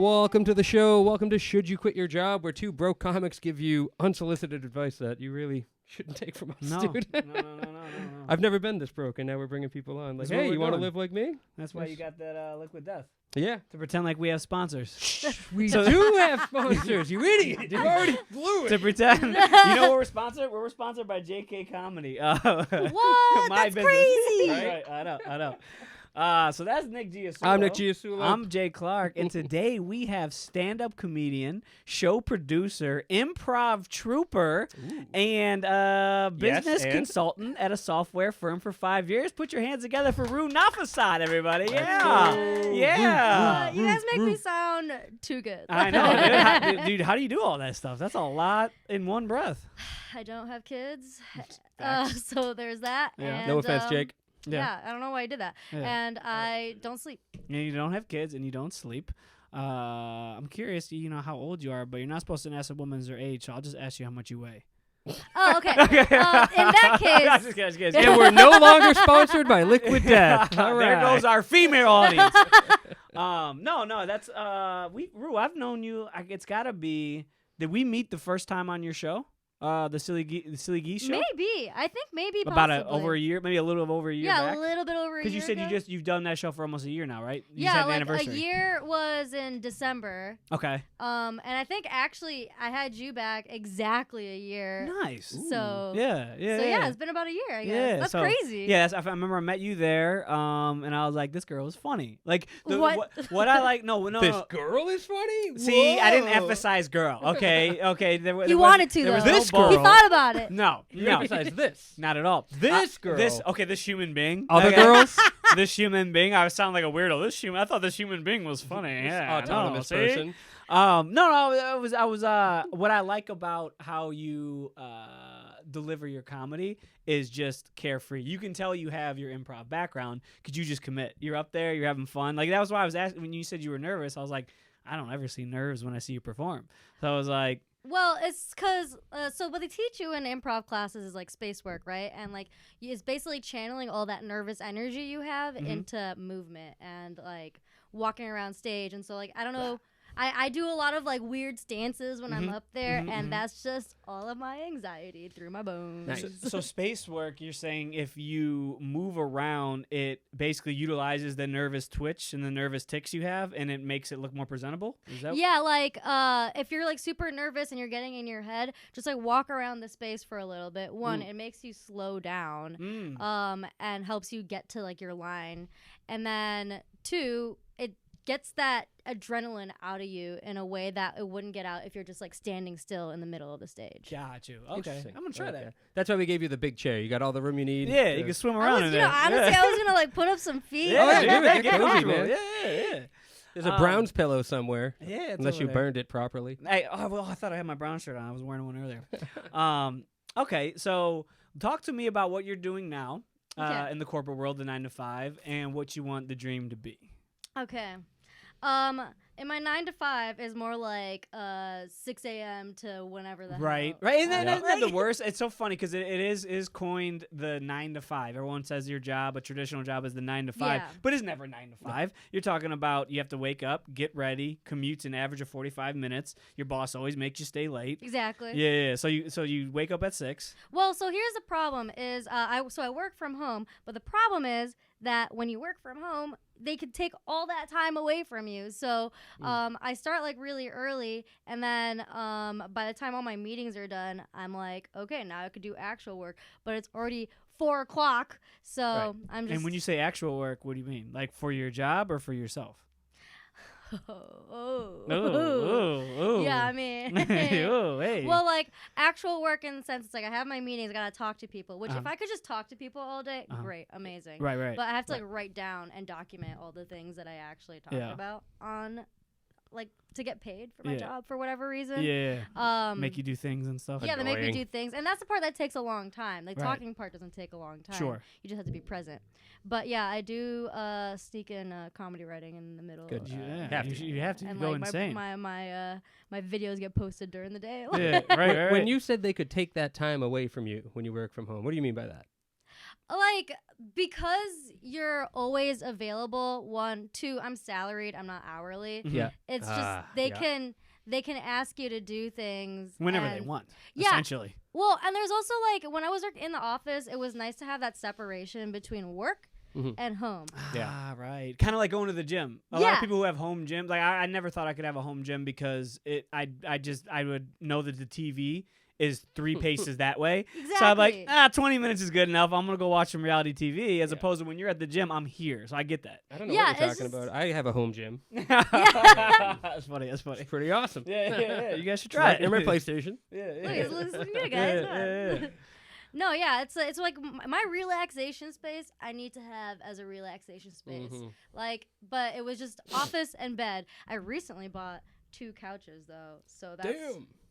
Welcome to the show. Welcome to Should You Quit Your Job, where two broke comics give you unsolicited advice that you really shouldn't take from us, dude. No. I've never been this broke, and now we're bringing people on. Like, hey, you want to live like me? That's why you got that Liquid Death. Yeah. To pretend like we have sponsors. We do have sponsors, you idiot. You already blew it. To pretend. You know what we're sponsored? We're sponsored by JK Comedy. What? My That's business. crazy. Right? I know. So that's Nick Giasulo. I'm Nick Giasulo. I'm Jay Clark, and today we have stand-up comedian, show producer, improv trooper, and business consultant at a software firm for 5 years. Put your hands together for Roo Nafasat, everybody. Yeah. You guys make me sound too good. I know, dude. How do you do all that stuff? That's a lot in one breath. I don't have kids, so there's that. Yeah. And, No offense, Jake. Yeah, I don't know why I did that. Yeah. And I don't sleep. And you don't have kids, and you don't sleep. I'm curious, how old you are, but you're not supposed to ask a woman's their age, so I'll just ask you how much you weigh. Oh, okay. In that case, just kidding. And we're no longer sponsored by Liquid Death. All right. There goes our female audience. No, that's Roo, I've known you. It's gotta be. Did we meet the first time on your show? The Silly Geese show? maybe. I think maybe About possibly. over a year, maybe a little over a year Yeah, back. a little bit over a year. Because you said ago. you've done that show for almost a year now, right? You Yeah, just had an like anniversary. a year was in December. Okay. And I think actually I had you back exactly a year. Nice. So Yeah. So yeah, it's been about a year. I guess. Yeah, That's so- crazy. Yeah, I remember I met you there, and I was like, this girl is funny. Like, What? what I like, no. This girl is funny? See, I didn't Whoa. emphasize girl. Okay. He wanted to there though. was This no girl. He bull. thought about it. No. You emphasize this. Not at all. This girl. This human being. Other Okay. girls? This human being. I sound like a weirdo. I thought this human being was funny. Yeah. Autonomous see? person. No. I was. What I like about how you deliver your comedy is just carefree. You can tell you have your improv background because you just commit. You're up there. You're having fun. Like that was why I was asking when you said you were nervous. I was like, I don't ever see nerves when I see you perform. So I was like. Well, it's because so what they teach you in improv classes is like space work, right? And like it's basically channeling all that nervous energy you have into movement and like walking around stage. And so like I don't know, I do a lot of like weird stances when I'm up there, and that's just all of my anxiety through my bones. Nice. So space work, you're saying if you move around, it basically utilizes the nervous twitch and the nervous tics you have, and it makes it look more presentable? Is that Yeah, like if you're like super nervous and you're getting in your head, just like walk around the space for a little bit. One, it makes you slow down, and helps you get to like your line, and then two, it gets that adrenaline out of you in a way that it wouldn't get out if you're just like standing still in the middle of the stage. Got you. Okay, Interesting. I'm gonna try that. That's why we gave you the big chair. You got all the room you need. Yeah, you can swim around in there. Honestly, I was gonna like put up some feet. Yeah, dude, get get cozy, comfortable. man. Yeah. There's a Browns pillow somewhere. Yeah, it's Unless over you there. burned it properly. Hey, I thought I had my brown shirt on. I was wearing one earlier. Okay, so talk to me about what you're doing now in the corporate world, the 9 to 5, and what you want the dream to be. Okay. In my 9 to 5 is more like 6 a.m. to whenever the Right. hell. Isn't that the worst? It's so funny because it is coined the 9 to 5. Everyone says your job, a traditional job, is the 9 to 5, Yeah. but it's never 9 to 5. You're talking about you have to wake up, get ready, commutes an average of 45 minutes. Your boss always makes you stay late. Exactly. Yeah. So you wake up at 6. Well, so here's the problem: is I work from home, but the problem is that when you work from home, they could take all that time away from you. So I start like really early, and then by the time all my meetings are done, I'm like, okay, now I could do actual work, but it's already 4 o'clock. So Right. I'm just. And when you say actual work, what do you mean? Like for your job or for yourself? Oh. Yeah, I mean. Oh, hey. Well, like actual work in the sense, it's like I have my meetings, I gotta talk to people. Which if I could just talk to people all day, great, amazing. Right. But I have to like write down and document all the things that I actually talked about on, like to get paid for my job for whatever reason. Yeah. Make you do things and stuff. Yeah, they make me Annoying. do things, and that's the part that takes a long time. The Right. talking part doesn't take a long time. Sure. You just have to be present. But yeah, I do sneak in comedy writing in the middle. Good. You have to And go like insane. my videos get posted during the day. Yeah, right. When you said they could take that time away from you when you work from home, what do you mean by that? Like, because you're always available. 1, 2, I'm salaried. I'm not hourly. Yeah. It's just they can ask you to do things whenever they want. Yeah. Essentially. Well, and there's also like when I was in the office, it was nice to have that separation between work and home. Yeah, right. Kind of like going to the gym. A lot of people who have home gyms, like I never thought I could have a home gym because I would know that the TV is 3 paces that way. Exactly. So I'm like, 20 minutes is good enough. I'm going to go watch some reality TV as opposed to when you're at the gym, I'm here. So I get that. I don't know what you're talking about. I have a home gym. That's funny. That's funny. It's pretty awesome. Yeah. You guys should try it. In my PlayStation. Look, it's looking good, guys. No, it's like my relaxation space I need to have as a relaxation space. Like, but it was just office and bed. I recently bought 2 couches though, so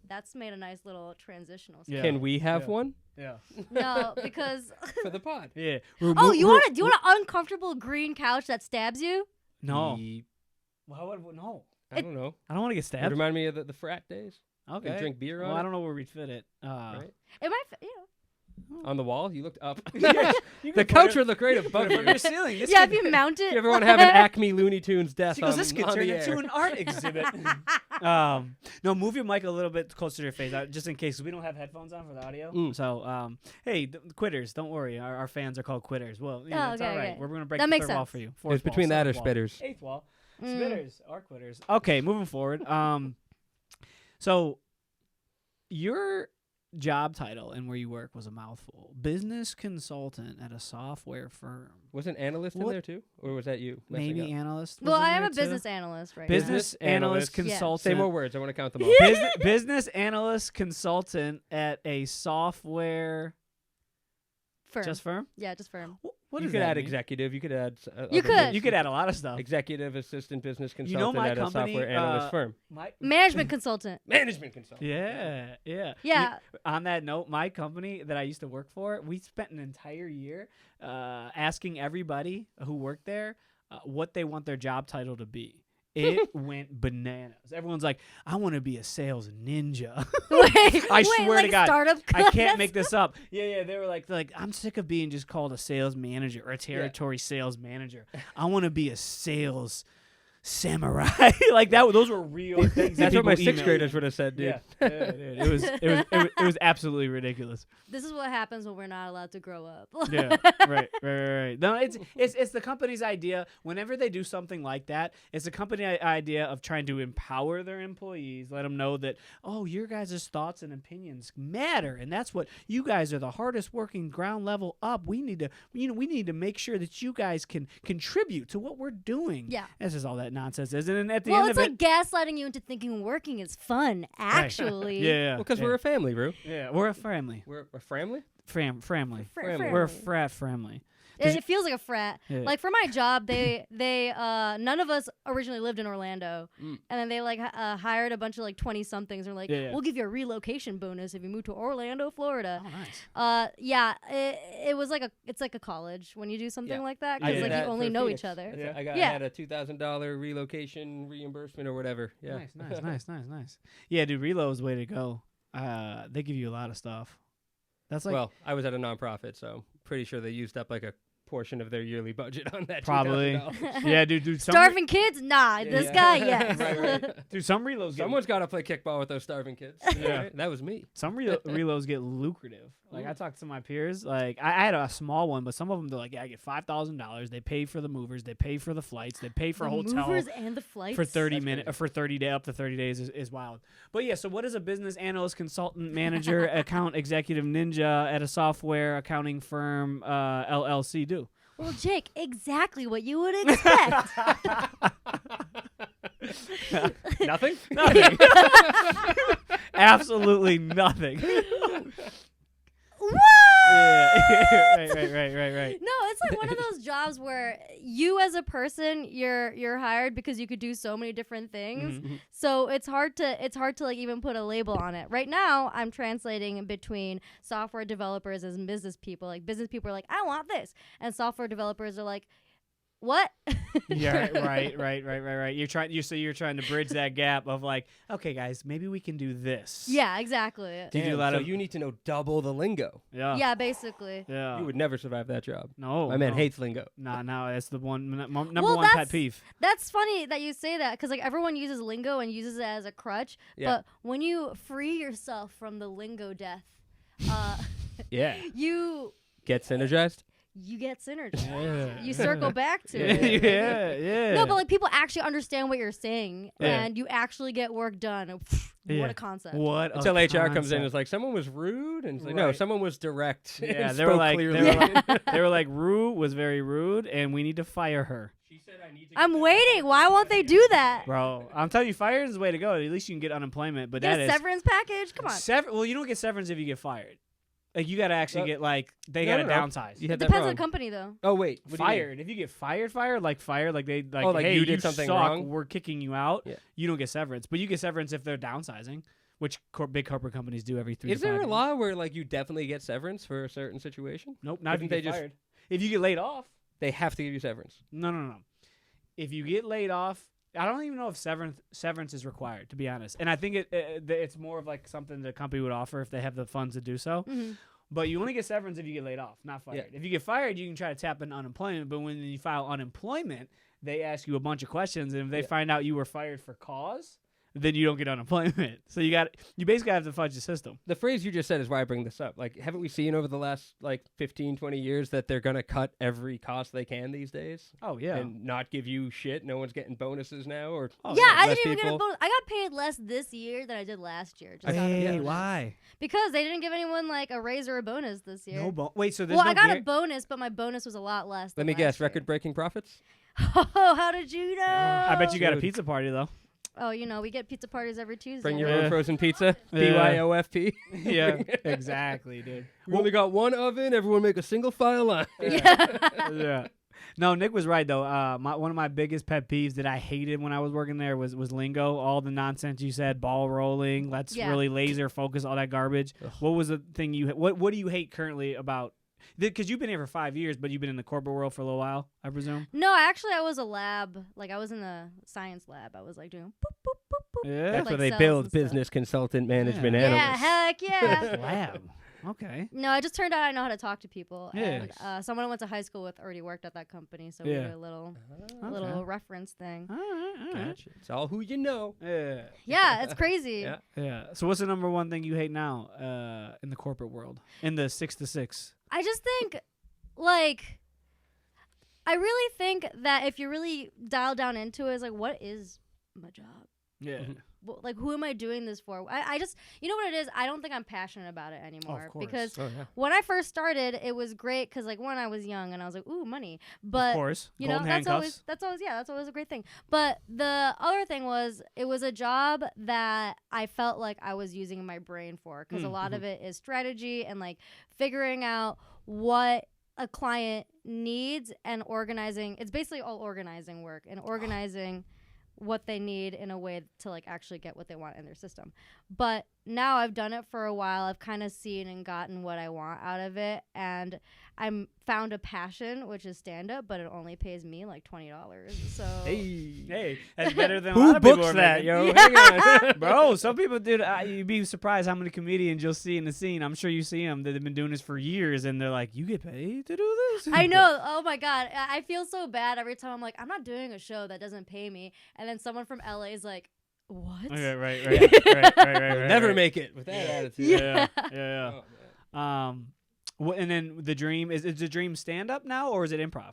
that's made a nice little transitional space. Can we have one? Yeah. No, because for the pod. Yeah. Do you want an uncomfortable green couch that stabs you? No. No. I don't know. I don't want to get It stabbed. remind me of the frat days. Okay. You drink beer on Well, it. I don't know where we'd fit it. Right? It might, On the wall? You looked up. You The couch would look right above you. your ceiling. yeah, if you mount it. You ever want to have an Acme Looney Tunes death She goes, on, this could on turn the into air. an art exhibit. No, move your mic a little bit closer to your face, just in case, 'cause we don't have headphones on for the audio. So, hey, quitters, don't worry. Our fans are called quitters. Well, it's all right. We're going to break That the makes third wall sense. for you. It's Fourth between wall, that or seventh wall, spitters. 8th wall. Spitters are quitters. Okay, moving forward. So your job title and where you work was a mouthful. Business consultant at a software firm. Was an analyst in there too? Or was that you? messing Maybe up? analyst. Well, was in I am there a too? business analyst right Business now. analyst Yeah. consultant. Say more words. I want to count them all. Business analyst consultant at a software Firm. just firm. Yeah, just firm. What You does could that add mean? executive. You could add. You could. You could add a lot of stuff. Executive assistant business You consultant know my at company, a software analyst firm. Management consultant. Management consultant. Yeah. Yeah. On that note, my company that I used to work for, we spent an entire year asking everybody who worked there what they want their job title to be. It went bananas. Everyone's like, I want to be a sales ninja. I swear like to God, startup I can't make this up. Yeah. They were like, I'm sick of being just called a sales manager or a territory sales manager. I want to be a sales samurai. Like that. Those were real things. That's what my people 6th emailed graders me. would have said, dude. Yeah, it was absolutely ridiculous. This is what happens when we're not allowed to grow up. Yeah, right. No, it's the company's idea. Whenever they do something like that, it's the company idea of trying to empower their employees, let them know that your guys' thoughts and opinions matter, and that's what you guys are the hardest working ground level up. We need to make sure that you guys can contribute to what we're doing. Yeah. This is all that nonsense is, and then at the Well, end it's of like gaslighting you into thinking working is fun. Actually, yeah, Well, because we're a family, Roo. we're a family. We're a family? Family. Family. We're a frat family. It feels like a frat. Yeah. Like for my job, they none of us originally lived in Orlando, and then they hired a bunch of 20 somethings and were like, we'll give you a relocation bonus if you move to Orlando, Florida. Oh, nice. It's like a college when you do something Yeah. like that I because did you that only for know Phoenix. each other. I had a $2,000 relocation reimbursement or whatever. Yeah. Nice. Yeah, dude, Reload's the way to go. They give you a lot of stuff. That's like Well, I was at a nonprofit, so pretty sure they used up a portion of their yearly budget on that. probably. $2,000. Yeah, dude. Starving kids? Nah, this guy, yes. Right. Dude, some reloads. Someone's got to play kickball with those starving kids. Yeah. Right? That was me. Some reloads get lucrative. Like I talked to my peers. Like I had a small one, but some of them they're like, I get $5,000. They pay for the movers. They pay for the flights. They pay for a hotel. Movers and the flights For 30 That's minutes, crazy. for 30 day up to 30 days is wild. But yeah, so what does a business analyst, consultant, manager, account executive ninja at a software accounting firm LLC do? Well, Jake, exactly what you would expect. Nothing. Absolutely nothing. What? Yeah. Right. No, it's like one of those jobs where you as a person, you're hired because you could do so many different things. Mm-hmm. So it's hard to even put a label on it. Right now, I'm translating between software developers and business people. Like business people are like, I want this, and software developers are like, what? Yeah, right. You're trying to bridge that gap of like, okay, guys, maybe we can do this. Yeah, exactly. Do you do a lot so of? you need to know double the lingo. Yeah, basically. Yeah. You would never survive that job. No. My man no. hates lingo. Nah, that's the number Well, one pet peeve. That's funny that you say that because like everyone uses lingo and uses it as a crutch. Yeah. But when you free yourself from the lingo death, Yeah. you Get synergized. get synergy. Yeah. You circle back to it. yeah. No, but like people actually understand what you're saying, Yeah. and you actually get work done. Yeah. What a concept! What Until a HR comes in and concept. is like, someone was rude, and it's like, no, Right. someone was direct. Yeah, and they were spoke like, clearly. they were like, Roo was very rude, and we need to fire her. She said, I need to I'm waiting. Why won't they do that? Bro, I'm telling you, fired is the way to go. At least you can get unemployment, but Get that a is severance package? Come on. well, you don't get severance if you get fired. Like you gotta actually get like they No, gotta no. downsize. You It had that depends on wrong. the company, though. Oh wait, what do you mean? Fired. If you get fired, like they like, Oh, like hey, you did something suck, wrong? we're kicking you out. Yeah. You don't get severance, but you get severance if they're downsizing, which big corporate companies do every 3 Is to 5 there a years. law where like you definitely get severance for a certain situation? Nope, not if you Couldn't get they fired. If you get laid off, They have to give you severance. no. If you get laid off, I don't even know if severance is required, to be honest. And I think it's more of like something the company would offer if they have the funds to do so. Mm-hmm. But you only get severance if you get laid off, not fired. Yeah. If you get fired, you can try to tap into unemployment. But when you file unemployment, they ask you a bunch of questions, and if they find out you were fired for cause, then you don't get unemployment. So you basically have to fudge the system. The phrase you just said is why I bring this up. Like, haven't we seen over the last like 15, 20 years that they're going to cut every cost they can these days? Oh yeah. And not give you shit. No one's getting bonuses now or Oh, Yeah, I less didn't even get a people. bonus. I got paid less this year than I did last year. Just out of Hey, bonus. why? Because they didn't give anyone like a raise or a bonus this year. No Wait, so there's Well, no I got guar- a bonus, but my bonus was a lot less. Let than me guess, last year. record-breaking profits? Oh, how did you know? I bet you got a Dude. pizza party though. Oh, we get pizza parties every Tuesday. Bring your Yeah. own frozen pizza. Yeah. BYOFP. Yeah, exactly, dude. We only got one oven. Everyone make a single file line. Yeah. No, Nick was right though. One of my biggest pet peeves that I hated when I was working there was lingo. All the nonsense you said, ball rolling. Let's Yeah. really laser focus, all that garbage. Ugh. What was the thing What do you hate currently about? Because you've been here for 5 years, but you've been in the corporate world for a little while, I presume. No, actually, I was a lab. Like I was in the science lab. I was like doing boop boop boop boop. Yeah. That's Like where they cells build and stuff. business consultant management Yeah. Yeah, analysts. heck yeah. Lab. Okay. No, it just turned out I know how to talk to people. Yeah. And someone I went to high school with already worked at that company, so Yeah. we did a little Okay. little reference thing. All right. Gotcha. It's all who you know. Yeah. Yeah, it's crazy. Yeah. Yeah. So what's the number one thing you hate now in the corporate world? In the 6 to 6? I just think, like, I really think that if you really dial down into it, it's like, what is my job? Yeah. Mhm. Like, who am I doing this for? I just, you know what it is? I don't think I'm passionate about it anymore. Of course. Because Oh, yeah. when I first started, it was great because, like, one, I was young and I was like, ooh, money. But Of course. you Golden know, that's handcuffs. always a great thing. But the other thing was, it was a job that I felt like I was using my brain for because a lot of it is strategy and like figuring out what a client needs and organizing. It's basically all organizing work and organizing what they need in a way to like actually get what they want in their system. But now I've done it for a while. I've kind of seen and gotten what I want out of it, and I'm found a passion, which is stand up, but it only pays me like $20. So Hey, that's better than a Who lot of people books are that, making. yo? Yeah. Hang on. Bro, some people, dude, you'd be surprised how many comedians you'll see in the scene. I'm sure you see them that have been doing this for years, and they're like, you get paid to do this? I know. Oh my God. I feel so bad every time I'm like, I'm not doing a show that doesn't pay me. And then someone from LA is like, what? Okay, right. Never make it with that attitude. Yeah, Oh, yeah. man. And then the dream is the dream stand up now, or is it improv,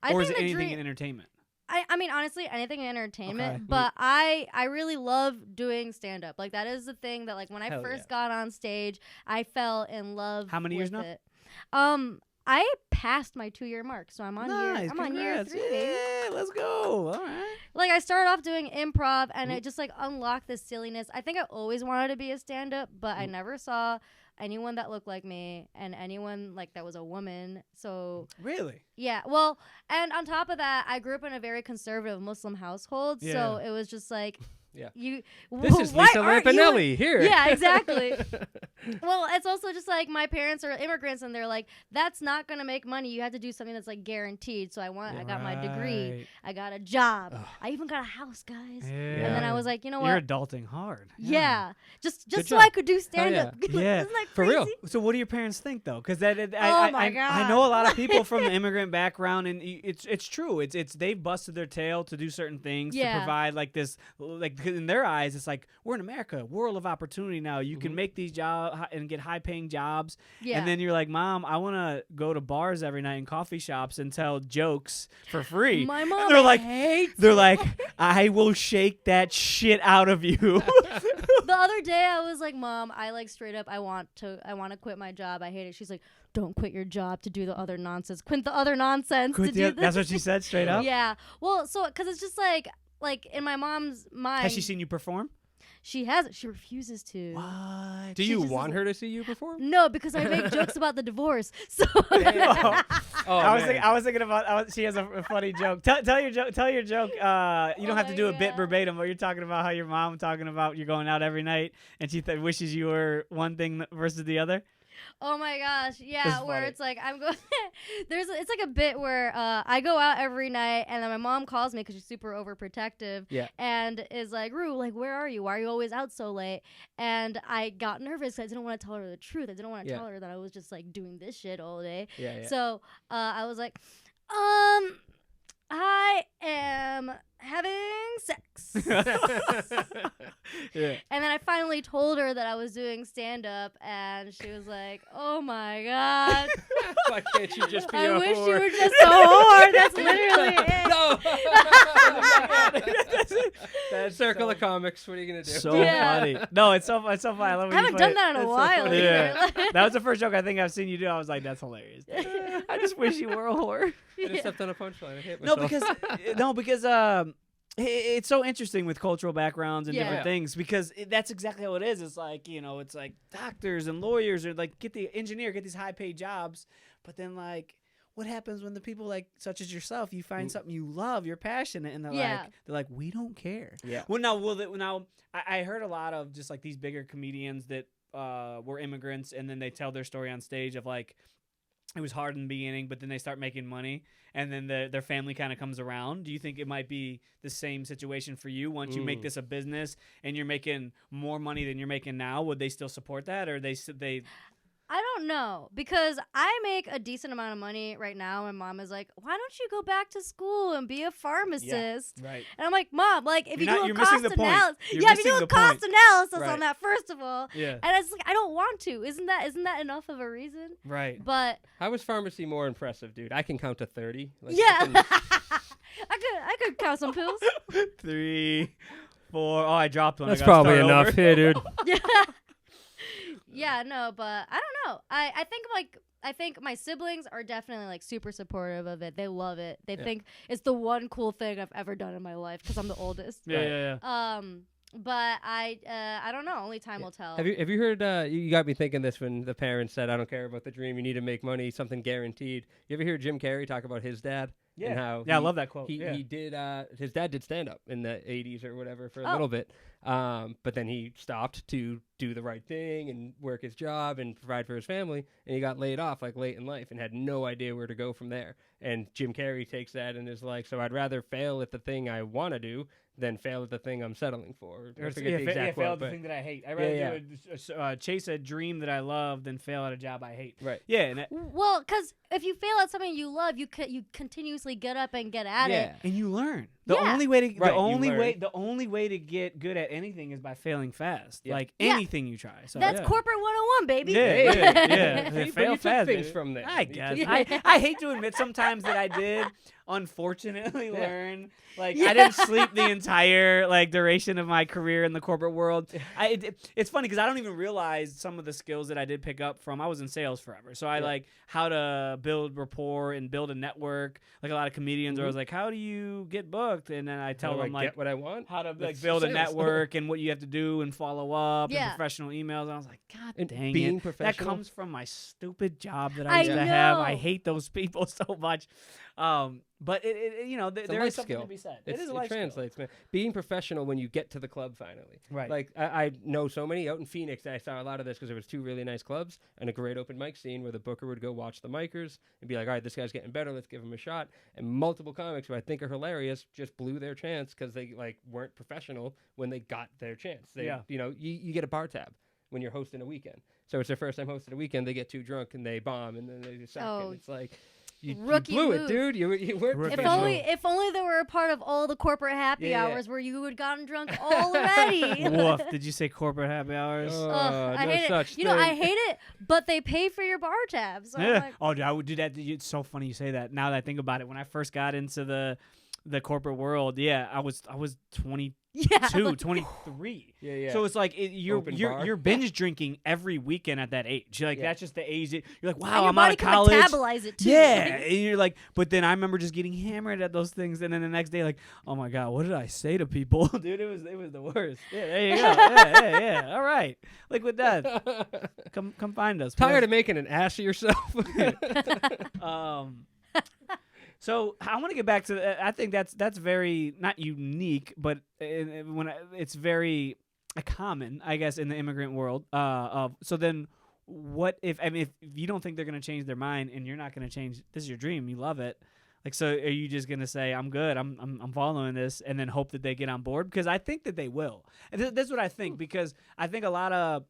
I or is think it the anything dream, in entertainment? I mean, honestly, anything in entertainment. Okay. But I really love doing stand up. Like, that is the thing that, like, when I Hell first yeah. got on stage, I fell in love How many years with now? it. I passed my 2-year mark, so I'm on year. I'm on year congrats. 3. Baby. Yeah, let's go. All right. Like, I started off doing improv, and it just like unlocked this silliness. I think I always wanted to be a stand-up, but I never saw anyone that looked like me and anyone like that was a woman. So Really? yeah, well, and on top of that, I grew up in a very conservative Muslim household, so Yeah. it was just like Yeah. You. This is why Lisa aren't you- Lampanelli here. Yeah, exactly. Well, it's also just like my parents are immigrants, and they're like, that's not gonna make money. You have to do something that's like guaranteed. So I got my degree. I got a job. Ugh. I even got a house, guys. Yeah. And then I was like, you know You're what? adulting hard. Yeah. Just Good so job. I could do stand up. Yeah. Isn't that For crazy? real. So what do your parents think though? Because I my I know a God. lot of people from the immigrant background, and it's true. It's they've busted their tail to do certain things to Yeah. provide like this, like 'cause in their eyes it's like we're in America, world of opportunity now. You can make these jobs and get high paying jobs, Yeah. and then you're like, Mom, I want to go to bars every night and coffee shops and tell jokes for free. My And mom they're like, hates I will shake that shit out of you. The other day I was like, Mom, I like straight up I want to quit my job. I hate it. She's like, don't quit your job to do the other nonsense. Quit the other nonsense to do this. That's what she said straight up. Yeah. Well, so cuz it's just like in my mom's mind. Has she seen you perform? She hasn't. She refuses to. What? Do She you just want is- her to see you perform? No, because I make jokes about the divorce. So Oh, I was thinking about. She has a funny joke. Tell your joke. Tell your joke. You don't Oh have to my do a bit God. verbatim, but you're talking about how your mom talking about you're going out every night, and she wishes you were one thing versus the other. Oh my gosh, yeah, That's where funny. it's like I'm going. It's like a bit where I go out every night, and then my mom calls me because she's super overprotective. Yeah. And is like, Roo, like, where are you? Why are you always out so late? And I got nervous. I didn't want to tell her the truth. I didn't want to Yeah. tell her that I was just like doing this shit all day. Yeah. So I was like, I am having sex. Yeah. And then I finally told her that I was doing stand up, and she was like, "Oh my god, Why can't you just be I a wish whore? you were just a whore." That's literally it. No. That's Circle of Comics. What are you gonna do? So Yeah. funny. No, it's so funny. I love when I you haven't play done it. that in a It's so while. funny. Yeah. either. That was the first joke I think I've seen you do. I was like, that's hilarious. I just wish you were a whore. I just Yeah. stepped on a punchline. I hit No, myself. because it's so interesting with cultural backgrounds and Yeah. different things because that's exactly how it is. It's like, it's like doctors and lawyers are like get these high paid jobs, but then like what happens when the people like such as yourself, you find something you love, you're passionate, and they're like we don't care. Yeah. Well, now I heard a lot of just like these bigger comedians that were immigrants, and then they tell their story on stage of like it was hard in the beginning, but then they start making money, and then their family kind of comes around. Do you think it might be the same situation for you once you make this a business and you're making more money than you're making now? Would they still support that, or they? I don't know, because I make a decent amount of money right now, and Mom is like, "Why don't you go back to school and be a pharmacist?" Right. And I'm like, "Mom, like if you do a you're missing cost the point. analysis, You're if you missing do a the cost point. analysis Right. on that first of all." Yeah. And it's like I don't want to. Isn't that enough of a reason? Right. But How is pharmacy more impressive, dude? I can count to 30. Like, yeah, I can- I could count some pills. 3, 4. Oh, I dropped one. I That's gotta probably start enough over. here, dude. Yeah. Yeah, no, but I don't know. I think my siblings are definitely like super supportive of it. They love it. They think it's the one cool thing I've ever done in my life because I'm the oldest. Yeah. But I don't know. Only time will tell. Have you heard? You got me thinking this when the parents said, "I don't care about the dream. You need to make money. Something guaranteed." You ever hear Jim Carrey talk about his dad? Yeah. And how I love that quote. He did. His dad did stand up in the '80s or whatever for a Oh. little bit, but then he stopped to do the right thing and work his job and provide for his family. And he got laid off like late in life and had no idea where to go from there. And Jim Carrey takes that and is like, "So I'd rather fail at the thing I want to do than fail at the thing I'm settling for." I forget the exact fail quote, at the but thing that I hate. I'd rather chase a dream that I love than fail at a job I hate. right. Yeah, and Well, because if you fail at something you love, you continuously get up and get at it. and you learn. The Yeah. only way to Right, you the only way to get good at anything is by failing fast. Yeah. Like Yeah. anything you try. So That's yeah. corporate 101, baby. Yeah. But Fail you took fast, things baby. from there. I You guess. took- I hate to admit sometimes that I did unfortunately Yeah. learn. Like Yeah. I didn't sleep the entire duration of my career in the corporate world. It's funny because I don't even realize some of the skills that I did pick up from. I was in sales forever, so I like how to build rapport and build a network. Like a lot of comedians, where I was like, "How do you get booked?" And then I tell How do I them like get what I want. how to That's build a sales. network and what you have to do and follow up Yeah. and professional emails. And I was like, God And dang being it. That professional. comes from my stupid job that I I used to have. I know. hate those people so much. But there life is something skill. to be said. It is a life translates, man. Being professional when you get to the club finally. Right. Like I know so many out in Phoenix. I saw a lot of this because there was 2 really nice clubs and a great open mic scene where the booker would go watch the micers and be like, all right, this guy's getting better. Let's give him a shot. And multiple comics who I think are hilarious just blew their chance because they like weren't professional when they got their chance. You get a bar tab when you're hosting a weekend. So it's their first time hosting a weekend. They get too drunk and they bomb and then they just suck. Oh. And it's like. You move. blew it, dude. You weren't professional. If only they were a part of all the corporate happy hours where you had gotten drunk already. Woof. Did you say corporate happy hours? I no hate such it. thing. I hate it, but they pay for your bar tabs. So Yeah. I'm like, I would do that. It's so funny you say that. Now that I think about it, when I first got into the corporate world, I was 22, 23. Yeah. So it's like you're binge drinking every weekend at that age. Like that's just the age. You're like, wow, your I'm body out of college. can metabolize it too. Yeah, and you're like, but then I remember just getting hammered at those things, and then the next day, like, oh my god, what did I say to people, dude? It was the worst. Yeah, there you go. Yeah. All right, like with that, come find us. Tired of making an ass of yourself. So I want to get back to. I think that's very not unique, but it's very common, I guess, in the immigrant world. So then, what if you don't think they're going to change their mind, and you're not going to change? This is your dream. You love it. Like, so are you just going to say, I'm good, I'm following this, and then hope that they get on board? Because I think that they will. And that's what I think, because I think a lot of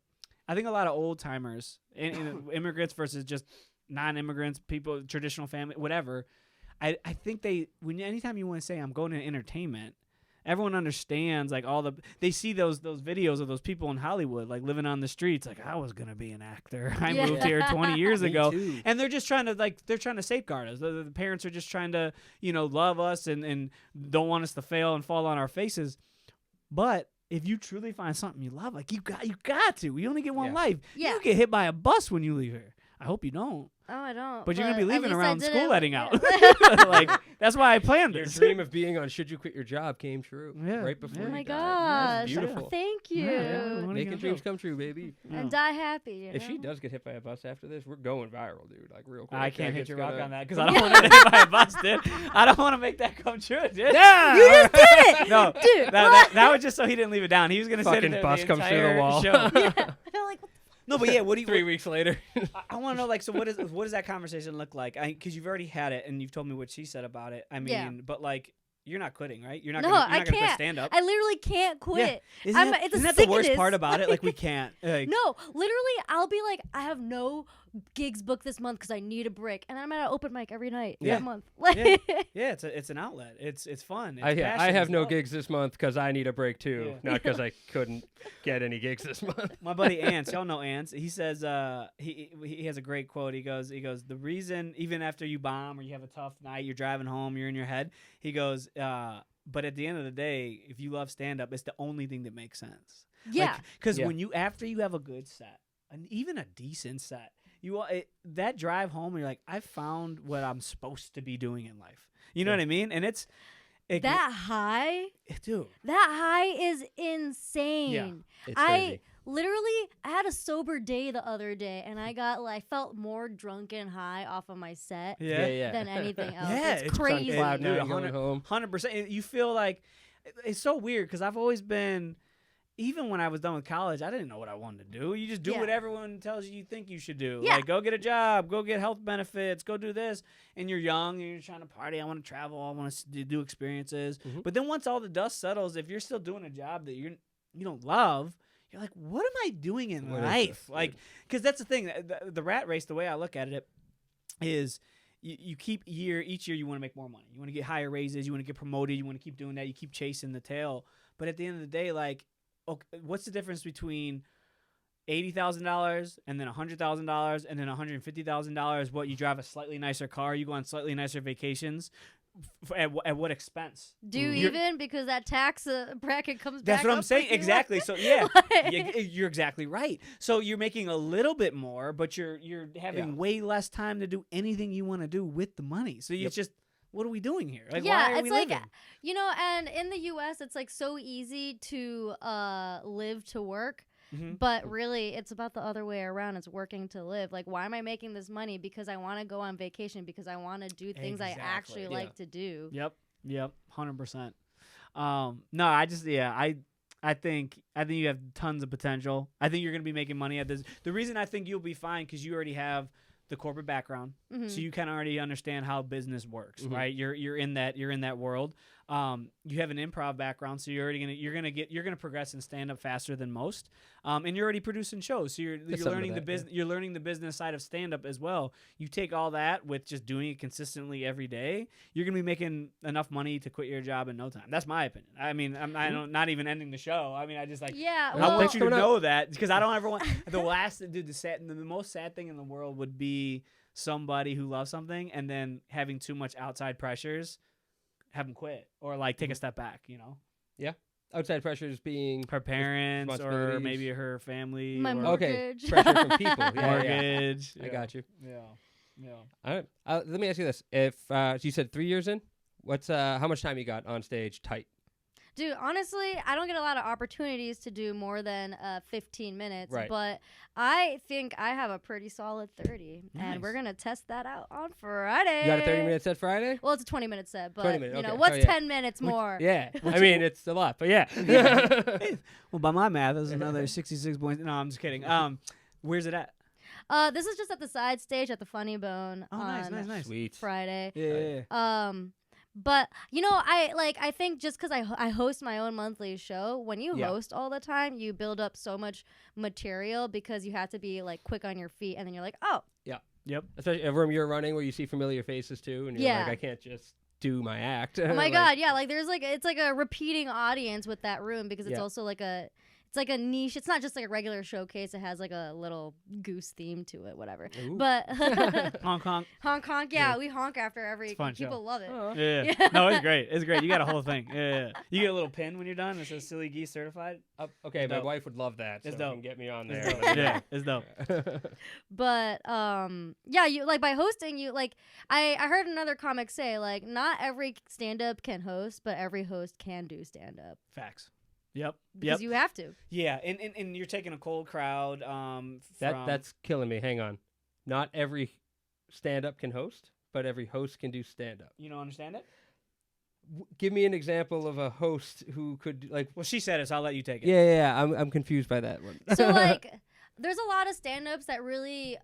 old timers, immigrants versus just non-immigrants, people, traditional family, whatever. I think anytime you want to say I'm going to entertainment, everyone understands like they see those videos of those people in Hollywood like living on the streets like I was gonna be an actor. I moved here 20 years ago, and they're just trying to safeguard us. The parents are just trying to love us and don't want us to fail and fall on our faces. But if you truly find something you love, like you got to. We only get one life. Yeah. You get hit by a bus when you leave here. I hope you don't. Oh, I don't. But you're going to be leaving around school letting out. Yeah. Like, that's why I planned Your this. dream of being on Should You Quit Your Job came true right before Oh you my died. gosh. That's beautiful. Thank you. Making dreams come true, baby. And die happy. If she does get hit by a bus after this, we're going viral, dude. Like, real quick. I can't hit it's your rock gonna- on that because I don't want to get hit by a bus, dude. I don't want to make that come true, dude. Yeah! You just did it! No, Dude. that was just so he didn't leave it down. He was going to sit Fucking there bus the comes through the entire wall. show. I feel like, No, but yeah, what do you... 3 weeks later. I want to know, like, so what does that conversation look like? Because you've already had it, and you've told me what she said about it. I mean, but like, you're not quitting, right? You're not No, gonna I quit can't. stand up. I literally can't quit. Isn't It's a that the worst sickness. part about it? Like, we can't. Like, No, literally, I'll be like, I have no gigs booked this month because I need a break, and I'm at an open mic every night Yeah. that month. Yeah. Yeah, it's an outlet. It's fun. It's I passion, have it's no love. gigs this month because I need a break too, Yeah. not because I couldn't get any gigs this month. My buddy Ants, y'all know Ants. He says he has a great quote. He goes the reason even after you bomb or you have a tough night, you're driving home, you're in your head. He goes, but at the end of the day, if you love stand up, it's the only thing that makes sense. Yeah. Because Yeah. when after you have a good set, and even a decent set, that drive home, you're like, I found what I'm supposed to be doing in life. You know what I mean? And that high is insane. Yeah. It's crazy. I had a sober day the other day, and I felt more drunk and high off of my set Yeah. than anything else. Yeah, it's it's crazy. Cloud Dude, nine going home. 100%. You feel like it's so weird because I've always been. Even when I was done with college, I didn't know what I wanted to do. You just do what everyone tells you think you should do. Yeah. Like, go get a job, go get health benefits, go do this. And you're young, and you're trying to party. I want to travel. I want to do experiences. Mhm. But then once all the dust settles, if you're still doing a job that you don't love, you're like, what am I doing in What is life? this? Like, because that's the thing. The rat race, the way I look at it, is you keep each year you want to make more money. You want to get higher raises. You want to get promoted. You want to keep doing that. You keep chasing the tail. But at the end of the day, like, okay, what's the difference between $80,000 and then $100,000 and then $150,000? What, you drive a slightly nicer car, you go on slightly nicer vacations. At what expense? Do you even because that tax bracket comes back? That's what I'm up saying. with you? Exactly. So yeah, Like- you're exactly right. So you're making a little bit more, but you're having way less time to do anything you want to do with the money. So it's just, what are we doing here? Like, yeah, why are it's we like living? and in the U.S. it's like so easy to live to work. But really, it's about the other way around. It's working to live. Like, why am I making this money? Because I want to go on vacation. Because I want to do things I actually like to do. Yep. 100%. No, I think you have tons of potential. I think you're going to be making money at this. The reason I think you'll be fine because you already have the corporate background, so you kind of already understand how business works, right? You're in that world. You have an improv background, so you're gonna progress and stand up faster than most. And you're already producing shows, so you're learning the business. You're learning the business side of stand up as well. You take all that with just doing it consistently every day. You're gonna be making enough money to quit your job in no time. That's my opinion. I mean, I'm not even ending the show. I mean, I just I want you to know that because I don't ever want the most sad thing in the world would be somebody who loves something and then having too much outside pressures have them quit or like take a step back, Yeah. Outside pressures being her parents or maybe her family. My mortgage. Okay. Pressure from people. Mortgage. Yeah. I got you. Yeah. All right. Let me ask you this: if so you said 3 years in, what's how much time you got on stage tight? Dude, honestly, I don't get a lot of opportunities to do more than 15 minutes, but I think I have a pretty solid 30, and we're going to test that out on Friday. You got a 30-minute set Friday? Well, it's a 20-minute set, but 20 minutes, you know, okay. what's 10 minutes more? Yeah. I mean, it's a lot, but yeah. Well, by my math, that's another 66 points. No, I'm just kidding. Where's it at? This is just at the side stage at the Funny Bone on nice. Sweet. Friday. Yeah. But I think just because I host my own monthly show, when you host all the time, you build up so much material because you have to be like quick on your feet, and then you're like, oh, Yep. Especially a room you're running where you see familiar faces too, and you're like, I can't just do my act. Oh my god, yeah, like there's it's like a repeating audience with that room because it's also like it's like a niche. It's not just like a regular showcase. It has like a little goose theme to it, whatever. Ooh. But Hong Kong. Yeah, we honk after every. People love it. Yeah. No, it's great. It's great. You got a whole thing. Yeah. You get a little pin when you're done. It says Silly Geese Certified. Okay, my wife would love that. It's so dope. You can get me on there. Yeah, it's dope. But yeah, you like by hosting, you like I heard another comic say like not every stand up can host, but every host can do stand up. Facts. Yep. Because you have to. Yeah, and you're taking a cold crowd. That's killing me. Hang on. Not every stand-up can host, but every host can do stand-up. You don't understand it? Give me an example of a host who could like. Well, she said it, so I'll let you take it. Yeah. I'm confused by that one. So like. There's a lot of stand-ups that really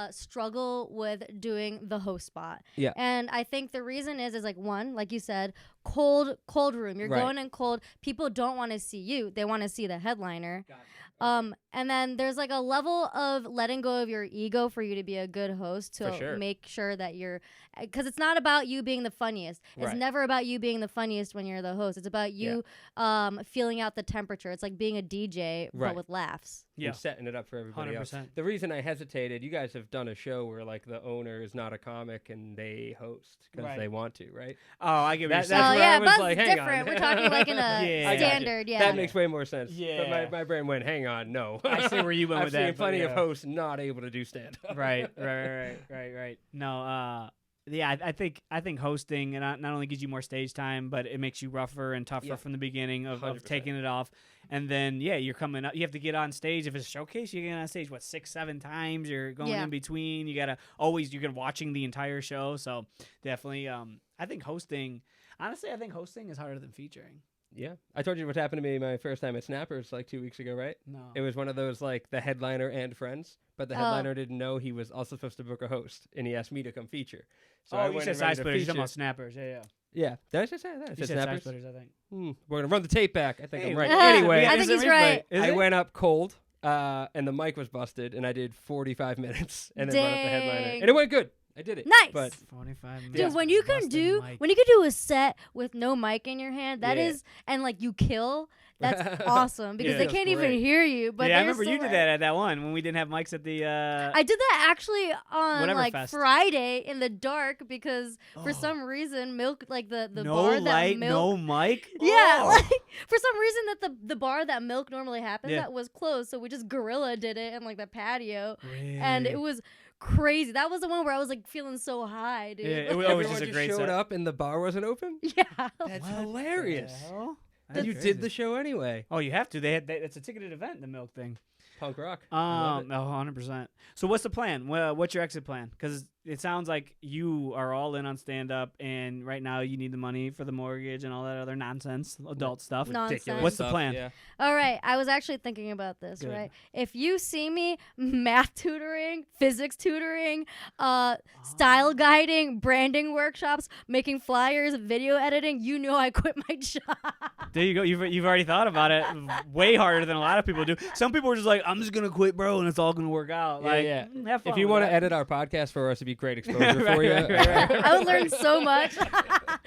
struggle with doing the host spot. Yeah. And I think the reason is like one, like you said, cold room. You're going in cold. People don't want to see you. They want to see the headliner. Gotcha. And then there's like a level of letting go of your ego for you to be a good host to make sure that you're, because it's not about you being the funniest. It's never about you being the funniest when you're the host. It's about you feeling out the temperature. It's like being a DJ but with laughs. Yeah, setting it up for everybody 100%. else. The reason I hesitated, you guys have done a show where like the owner is not a comic and they host because they want to, right? Oh, I get that. That's where I was Buzz like, is hang different. on. We're talking like in a standard. Yeah, that makes way more sense. Yeah, but my brain went, hang on, no. I see where you went with that. I've seen plenty of hosts not able to do stand up. Right. No, yeah, I think hosting not only gives you more stage time, but it makes you rougher and tougher from the beginning of taking it off. And then, you're coming up. You have to get on stage. If it's a showcase, you get on stage, 6-7 times. You're going in between. You're watching the entire show. So definitely, I think hosting is harder than featuring. Yeah. I told you what happened to me my first time at Snappers like 2 weeks ago, right? No. It was one of those like the headliner and friends, but the headliner didn't know he was also supposed to book a host, and he asked me to come feature. So I you went said and side ready to splitters. You're feature. talking about snappers. Yeah. Yeah. Did I just say that? I You said said Snappers? side splitters, I think. We're going to run the tape back. I think I'm right. I Anyway. think he's right. I went up cold, and the mic was busted, and I did 45 minutes, and then run up the headliner. And it went good. I did it. Nice. But 45 minutes. Dude, when you can do a set with no mic in your hand, that is, and like you kill, that's awesome because they can't even hear you. But I remember you did that at that one when we didn't have mics at the. I did that actually on like fest. Friday in the dark because for some reason Milk like the no bar light, that Milk no mic. Yeah, like for some reason that the bar that Milk normally happens at was closed, so we just guerrilla did it in like the patio, and it was crazy. That was the one where I was like feeling so high, dude. Yeah, it was just a great showed set. up and the bar wasn't open. Yeah, that's hilarious. That's and you crazy. did the show anyway. Oh, you have to. It's a ticketed event, the Milk thing. Punk rock. I love it. 100%. So what's the plan? What's your exit plan? Because it sounds like you are all in on stand-up, and right now you need the money for the mortgage and all that other nonsense, adult stuff. Nonsense. What's the stuff, plan? Yeah. All right, I was actually thinking about this, Good. right? If you see me math tutoring, physics tutoring, style guiding, branding workshops, making flyers, video editing, you know I quit my job. There you go. You've already thought about it way harder than a lot of people do. Some people are just like, I'm just going to quit, bro, and it's all going to work out. Yeah, Like, yeah. Have fun If you want to edit our podcast for us, it'd be great exposure Right, for you. right. I would learn so much.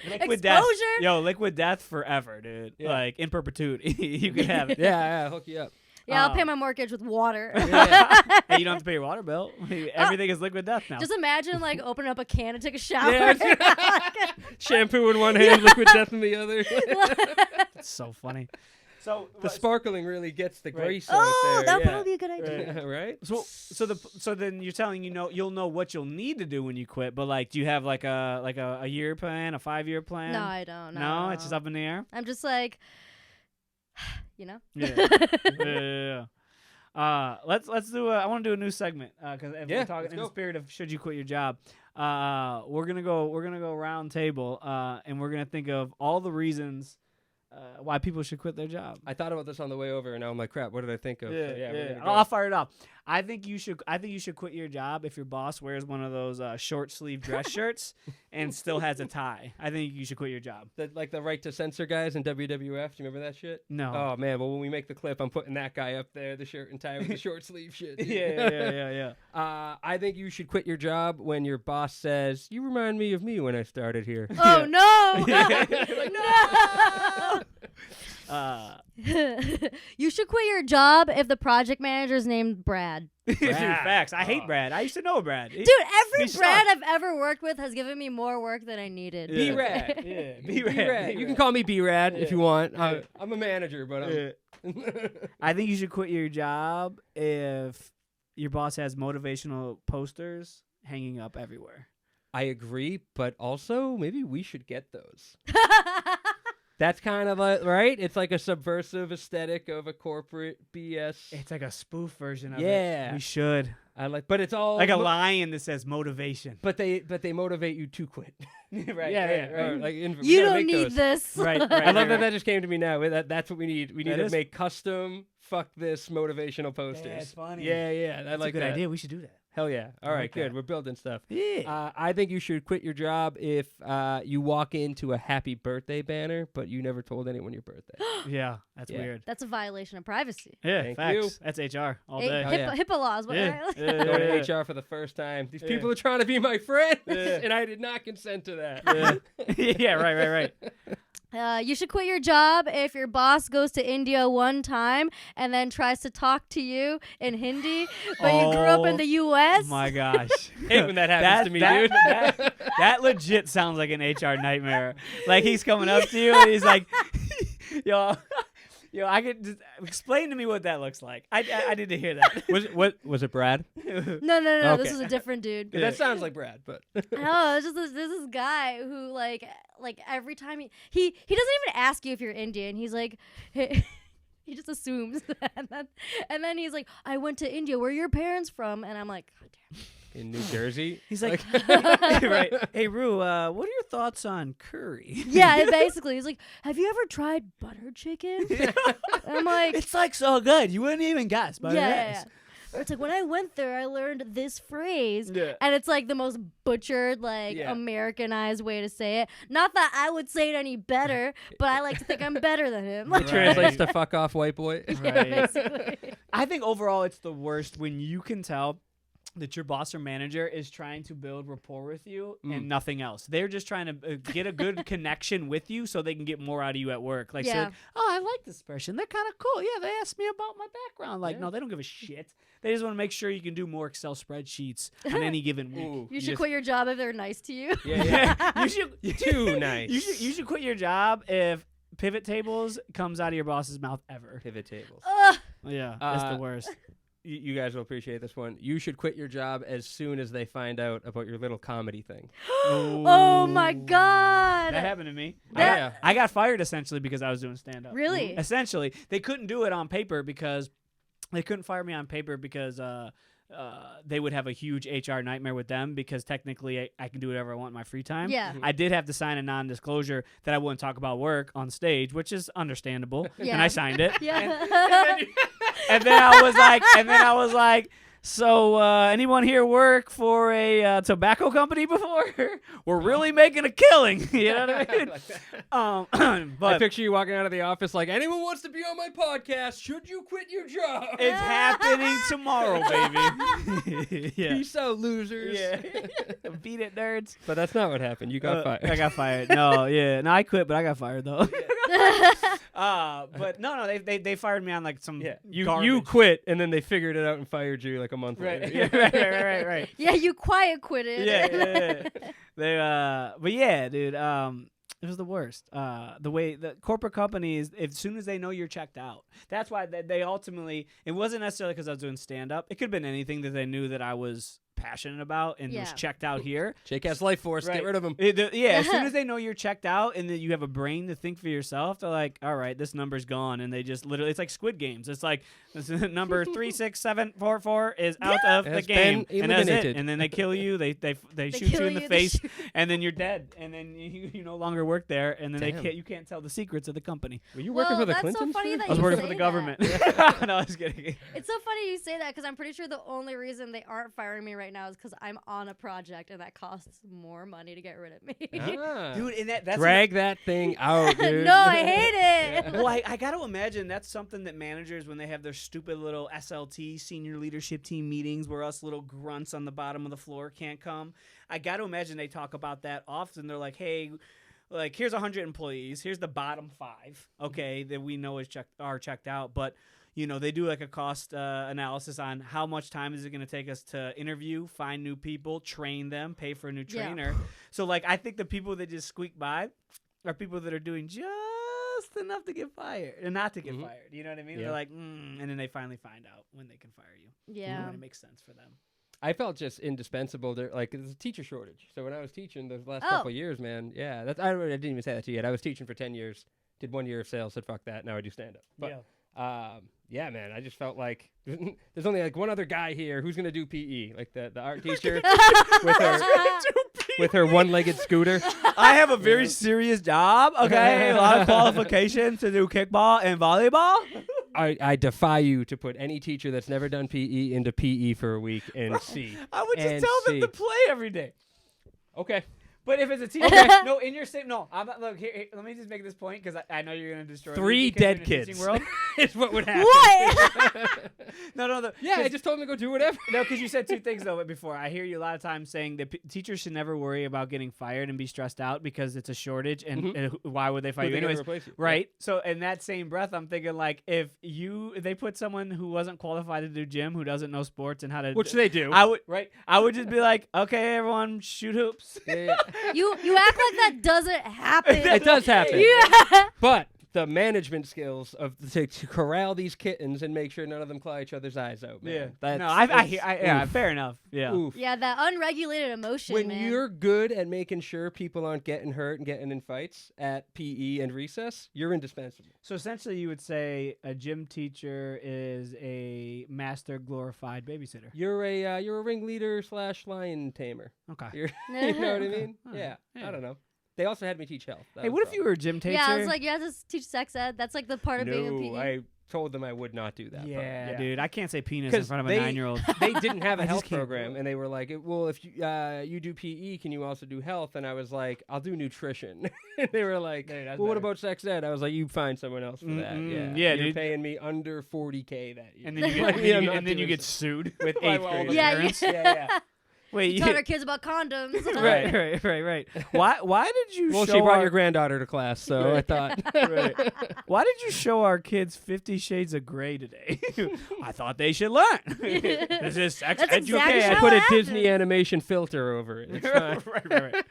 Liquid death. Exposure. Yo, liquid death forever, dude. Yeah. Like, in perpetuity. You can have it. Yeah, hook you up. Yeah, I'll pay my mortgage with water. Hey, you don't have to pay your water bill. Everything is liquid death now. Just imagine like opening up a can to take a shower. Yeah. Shampoo in one hand, liquid death in the other. That's so funny. So The sparkling really gets the Right. grease Oh, out there. that would yeah. probably be a good idea. Yeah, right? So then you're telling you'll know what you'll need to do when you quit, but like, do you have like a year plan, a 5-year plan? No, I don't. No, it's just up in the air. I'm just like, you know. Yeah. Let's do. I want to do a new segment because Yeah, we're talking let's in the go. spirit of should you quit your job. We're gonna go round table and we're gonna think of all the reasons why people should quit their job. I thought about this on the way over, and now I'm like, crap, what did I think of? So, we're gonna go. I'll fire it off. I think you should quit your job if your boss wears one of those short sleeve dress shirts and still has a tie. I think you should quit your job. Like the right to censor guys in WWF. Do you remember that shit? No. Oh, man. Well, when we make the clip, I'm putting that guy up there, the shirt and tie with the short sleeve shit. dude. Yeah. I think you should quit your job when your boss says, you remind me of me when I started here. Oh no! Uh, You should quit your job if the project manager's named Brad. Dude, facts. I hate Brad. I used to know Brad. Dude, every he Brad sucks. I've ever worked with has given me more work than I needed. Yeah. B-Rad. Yeah, B-Rad. You can call me B-Rad if Yeah. you want. Yeah. I'm a manager, but I'm... I think you should quit your job if your boss has motivational posters hanging up everywhere. I agree, but also maybe we should get those. That's kind of like, right? It's like a subversive aesthetic of a corporate BS. It's like a spoof version of Yeah. it. We should. I like, but it's all Like a lion that says motivation. But they motivate you to quit. Right. Or like You gotta don't make need those. this. Right. I love that just came to me now. That's what we need. We need That to is- make custom fuck this motivational posters. it's funny. Yeah. I That's like a good that. idea. We should do that. Hell yeah. All I right, like good. that. We're building stuff. Yeah. I think you should quit your job if you walk into a happy birthday banner, but you never told anyone your birthday. Yeah. That's Yeah. weird. That's a violation of privacy. Yeah. Thank facts. you. That's HR all Hey, day. Oh, yeah. HIPAA laws. But Yeah. right? Yeah. Go to HR for the first time. These people are trying to be my friends, Yeah. and I did not consent to that. Yeah. Right. You should quit your job if your boss goes to India one time and then tries to talk to you in Hindi, but you grew up in the U.S. Oh my gosh. Hate when that happens to me, dude. That legit sounds like an HR nightmare. Like he's coming up to you and he's like, yo, I could just explain to me what that looks like. I need to hear that. Was it Brad? No. Okay. This was a different dude. That sounds like Brad, but No, it's just this guy who like every time he doesn't even ask you if you're Indian. He's like. He just assumes, and then he's like, "I went to India. Where are your parents from?" And I'm like, "God damn." in New Jersey, He's like, right. Hey, Roo, what are your thoughts on curry? Yeah, basically, he's like, "Have you ever tried butter chicken?" And I'm like, It's like so good. You wouldn't even guess, but yeah. Or it's like when I went there, I learned this phrase, Yeah. and it's like the most butchered, like Yeah. Americanized way to say it. Not that I would say it any better, but I like to think I'm better than him. it translates to "fuck off, white boy." Yeah, Right. basically. I think overall it's the worst when you can tell that your boss or manager is trying to build rapport with you and nothing else. They're just trying to get a good connection with you so they can get more out of you at work. Like, Yeah. say, oh, I like this person. They're kind of cool. Yeah, they asked me about my background. Like, Yeah. no, they don't give a shit. They just want to make sure you can do more Excel spreadsheets on any given week. Ooh, You should quit your job if they're nice to you. Yeah. you should Too nice. You should quit your job if pivot tables comes out of your boss's mouth ever. Pivot tables. Ugh. Yeah, that's the Uh, worst. You guys will appreciate this one. You should quit your job as soon as they find out about your little comedy thing. Oh my god. That happened to me. That- I got fired essentially because I was doing stand up. Really? Essentially, they couldn't do it on paper because they couldn't fire me on paper because they would have a huge HR nightmare with them because technically I can do whatever I want in my free time. Yeah. I did have to sign a non-disclosure that I wouldn't talk about work on stage, which is understandable. Yeah. And I signed it. Yeah. And then I was like, so anyone here work for a tobacco company before? We're really making a killing. You know what I mean? I But picture you walking out of the office like, anyone wants to be on my podcast, should you quit your job? it's happening tomorrow, baby. Yeah. Peace out, losers. Yeah. Beat it, nerds. But that's not what happened. You got fired. I got fired. No, yeah. No, I quit, but I got fired, though. But no, they fired me on like some You garbage. quit, and then they figured it out and fired you like a month Right. later. right. Yeah, you quiet quit it. Yeah. They but yeah, dude, it was the worst. The way the corporate companies, as soon as they know you're checked out, that's why they ultimately, it wasn't necessarily because I was doing stand up. It could have been anything that they knew that I was passionate about and was checked out here. Jake has life force. Right. Get rid of him. As soon as they know you're checked out and that you have a brain to think for yourself, they're like, all right, this number's gone. And they just literally, it's like Squid Games. It's like, this is number 36744 is out of the Has game. been And that's it. eliminated. And then they kill you. They shoot you kill in the you, they face. shoot- And then you're dead. And then you no longer work there. And then Damn. you can't tell the secrets of the company. Were you working for the that's Clintons? so funny that I was you working say for the that. government. No, I was kidding. It's so funny you say that because I'm pretty sure the only reason they aren't firing me right now is because I'm on a project and that costs more money to get rid of me. Ah. Dude, and that's Drag that thing out, dude. No, I hate it. well, I got to imagine that's something that managers, when they have their stupid little SLT, senior leadership team meetings where us little grunts on the bottom of the floor can't come, I got to imagine they talk about that often. They're like, hey, like, here's 100 employees. Here's the bottom 5, okay, that we know are checked out. But, you know, they do like a cost analysis on how much time is it going to take us to interview, find new people, train them, pay for a new trainer. So, like, I think the people that just squeak by are people that are doing just enough to get fired and not to get fired. You know what I mean? Yeah. They're like, and then they finally find out when they can fire you. Yeah. And it makes sense for them. I felt just indispensable. Like, there's a teacher shortage. So when I was teaching those last Oh. couple of years, man, yeah, I didn't even say that to you yet. I was teaching for 10 years, did 1 year of sales, said fuck that, now I do stand-up. But, yeah, man, I just felt like there's only like one other guy here who's going to do PE, like the art teacher with her one-legged scooter. I have a very serious job, okay? A lot of qualifications to do kickball and volleyball. I defy you to put any teacher that's never done PE into PE for a week and see. I would just And tell them see. to play every day. Okay. But if it's a teacher, no, in your same, no, I'm not, look, here, let me just make this point because I know you're going to destroy me 3 because you're dead in the teaching kids world. is what would happen. What? No. Yeah, I just told him to go do whatever. No, because you said 2 things though before. I hear you a lot of times saying that teachers should never worry about getting fired and be stressed out because it's a shortage, and why would they fire Who you they gonna anyways? replace you? Right. So in that same breath, I'm thinking like if they put someone who wasn't qualified to do gym, who doesn't know sports and how to, Which they do. I would just be like, okay, everyone, shoot hoops. Yeah. You act like that doesn't happen. It does happen. Yeah. But the management skills of to corral these kittens and make sure none of them claw each other's eyes out, man. No, I hear. Yeah, oof. fair enough. Yeah. Oof. Yeah, that unregulated emotion, When man. you're good at making sure people aren't getting hurt and getting in fights at PE and recess, you're indispensable. So essentially, you would say a gym teacher is a master glorified babysitter. You're a ringleader / lion tamer. Okay. You're, you know what I mean? Okay. Yeah. Yeah. I don't know. They also had me teach health. That Hey, was what if the you were a gym teacher? Yeah, I was like, you have to teach sex ed. That's like the part of being a problem. PE. No, I told them I would not do that. yeah, dude, I can't say penis in 'Cause front of a they- 9-year-old. They didn't have a I just health can't do program, it. and they were like, "Well, if you do PE, can you also do health?" And I was like, "I'll do nutrition." And they were like, Dude, that's "Well, what better. about sex ed?" I was like, "You find someone else for that." Mm-mm. Yeah, Yeah, you're dude. paying me under $40K that year, And then you Like, get, I'm not and then you doing get so- sued with by 8th all the graders. Yeah, parents. yeah. Wait, Taught our kids about condoms. right. Why did you Well, show she brought our, your granddaughter to class, so I thought. Right. Why did you show our kids 50 Shades of Grey today? I thought they should learn. This is sex That's education. exactly I how put it a happens. Disney animation filter over it. It's fine. right.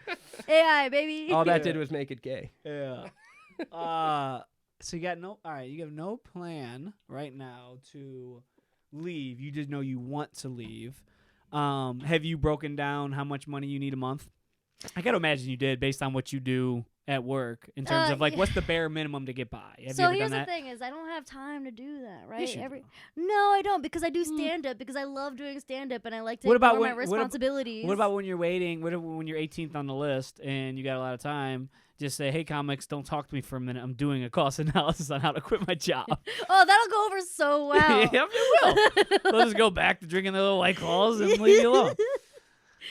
AI, baby. All that did was make it gay. Yeah. So you got you have no plan right now to leave. You just know you want to leave. Have you broken down how much money you need a month? I got to imagine you did based on what you do at work in terms of like yeah. what's the bare minimum to get by? Have you So ever here's done the that? thing: is I don't have time to do that, right? Yes, you do. No, I don't, because I do stand up because I love doing stand up and I like to What about ignore my when- what ab- responsibilities. What about when you're waiting? What if, when you're 18th on the list and you got a lot of time? Just say, "Hey, comics, don't talk to me for a minute. I'm doing a cost analysis on how to quit my job." Oh, that'll go over so well. Yeah, it will. They'll just go back to drinking their little White Claws and leave you alone.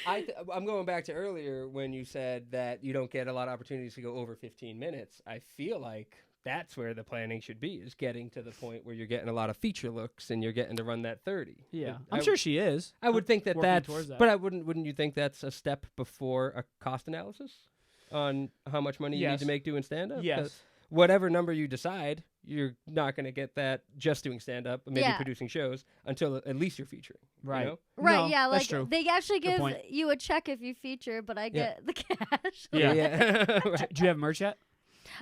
I'm going back to earlier when you said that you don't get a lot of opportunities to go over 15 minutes. I feel like that's where the planning should be, is getting to the point where you're getting a lot of feature looks and you're getting to run that 30. Yeah, But I'm sure she is. I would think that working that's, towards that. but I wouldn't you think that's a step before a cost analysis on how much money you need Yes. to make doing stand-up? 'Cause Yes. whatever number you decide, you're not going to get that just doing stand-up, maybe Yeah. producing shows, until at least you're featuring. Right. You know? Right, No, yeah, that's like true. they actually Good give point. you a check if you feature, but I get the cash. Yeah. Right. Do you have merch yet?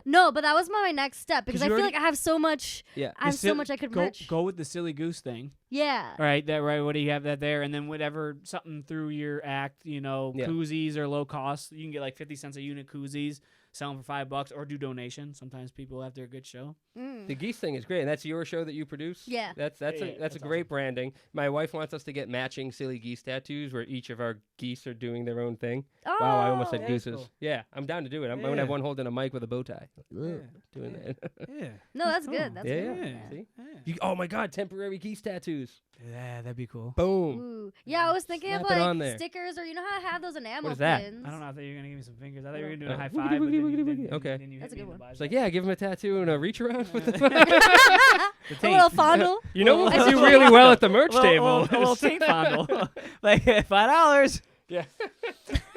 No, but that was my next step because 'Cause I you feel already- like I have so much. Yeah. I have The so sil- much I could go, merch. Go with the silly goose thing. Yeah. Right, that right. What do you have that there? And then whatever something through your act, Yeah. koozies or low cost. You can get like 50 cents a unit koozies, sell them for $5, or do donation. Sometimes people after a good show. Mm. The geese thing is great, and that's your show that you produce. Yeah. that's Yeah, a that's great branding. My wife wants us to get matching silly geese tattoos where each of our geese are doing their own thing. Oh. Wow, I almost said Yeah, gooses. cool. Yeah, I'm down to do it. I'm gonna Yeah. have one holding a mic with a bow tie. Yeah. Doing Yeah. that. Yeah. No, that's cool. good. That's Yeah, good. yeah. See? Yeah. Oh my God, temporary geese tattoos. Yeah, that'd be cool. Boom. Ooh. Yeah, I was thinking Slap of it on there. like stickers, or you know how I have those enamel is that? pins. I don't know. I thought you were gonna give me some fingers. I thought you were Oh. gonna do a Oh. high Woogie, five. woogie, woogie, Then woogie. Okay. then you That's hit a me good in the one. It's like, bicep. yeah, give him a tattoo and a reach around with the. A little fondle. You know what I we do see. really well at the merch table? A little taint fondle. Like $5. Yeah.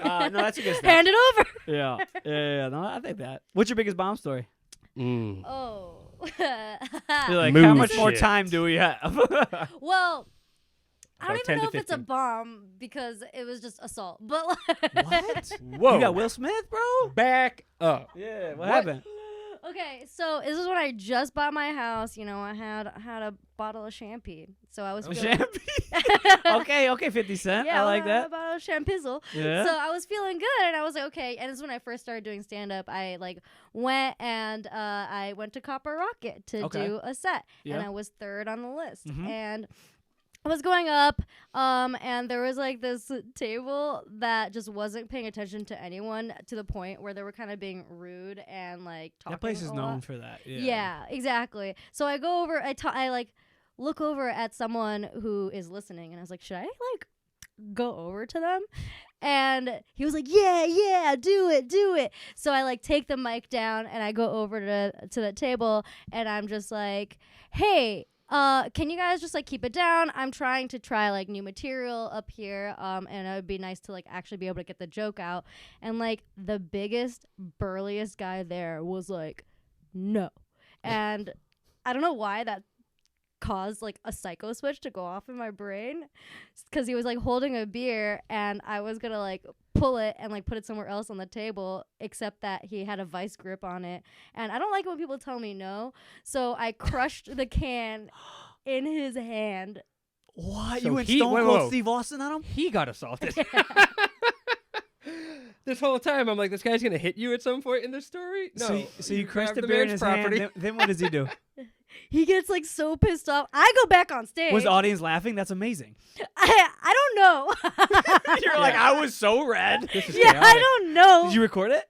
No, that's a good step. Hand it over. Yeah. No, I think that. What's your biggest bomb story? Mm. Oh. You're like, Mood how much more shit. time do we have? Well, I don't About 10 even to know if it's a 15. bomb because it was just assault. But like, What? Whoa. You got Will Smith, bro? Back up. Yeah. What What? happened? Okay, so this is when I just bought my house. You know, I had a bottle of champagne, so I was feeling. Okay, 50 Cent. Yeah, I like a that. bottle of champizzle. Yeah. So I was feeling good, and I was like, okay. And this is when I first started doing stand up. I like went and I went to Copper Rocket to Okay. do a set, Yeah. and I was third on the list. Mhm. And I was going up, and there was like this table that just wasn't paying attention to anyone to the point where they were kind of being rude and like talking. That place is a known lot. for that. Yeah, exactly. So I go over, I like look over at someone who is listening, and I was like, should I like go over to them? And he was like, yeah, do it. So I like take the mic down and I go over to the table, and I'm just like, hey, can you guys just like keep it down? I'm trying to try like new material up here, and it would be nice to like actually be able to get the joke out. And like the biggest, burliest guy there was like, no. And I don't know why that caused like a psycho switch to go off in my brain, because he was like holding a beer and I was gonna like pull it and like put it somewhere else on the table, except that he had a vice grip on it, and I don't like it when people tell me no, so I crushed the can in his hand. What? So You went he- Stone wait, Cold whoa. Steve Austin on him? He got assaulted. This whole time, I'm like, this guy's gonna hit you at some point in the story. No, So you crushed grabbed the beer in man's his hand. Then what does he do? He gets like so pissed off. I go back on stage. Was the audience laughing? That's amazing. I don't know. You're like, I was so red. This is Yeah, I chaotic. don't know. Did you record it?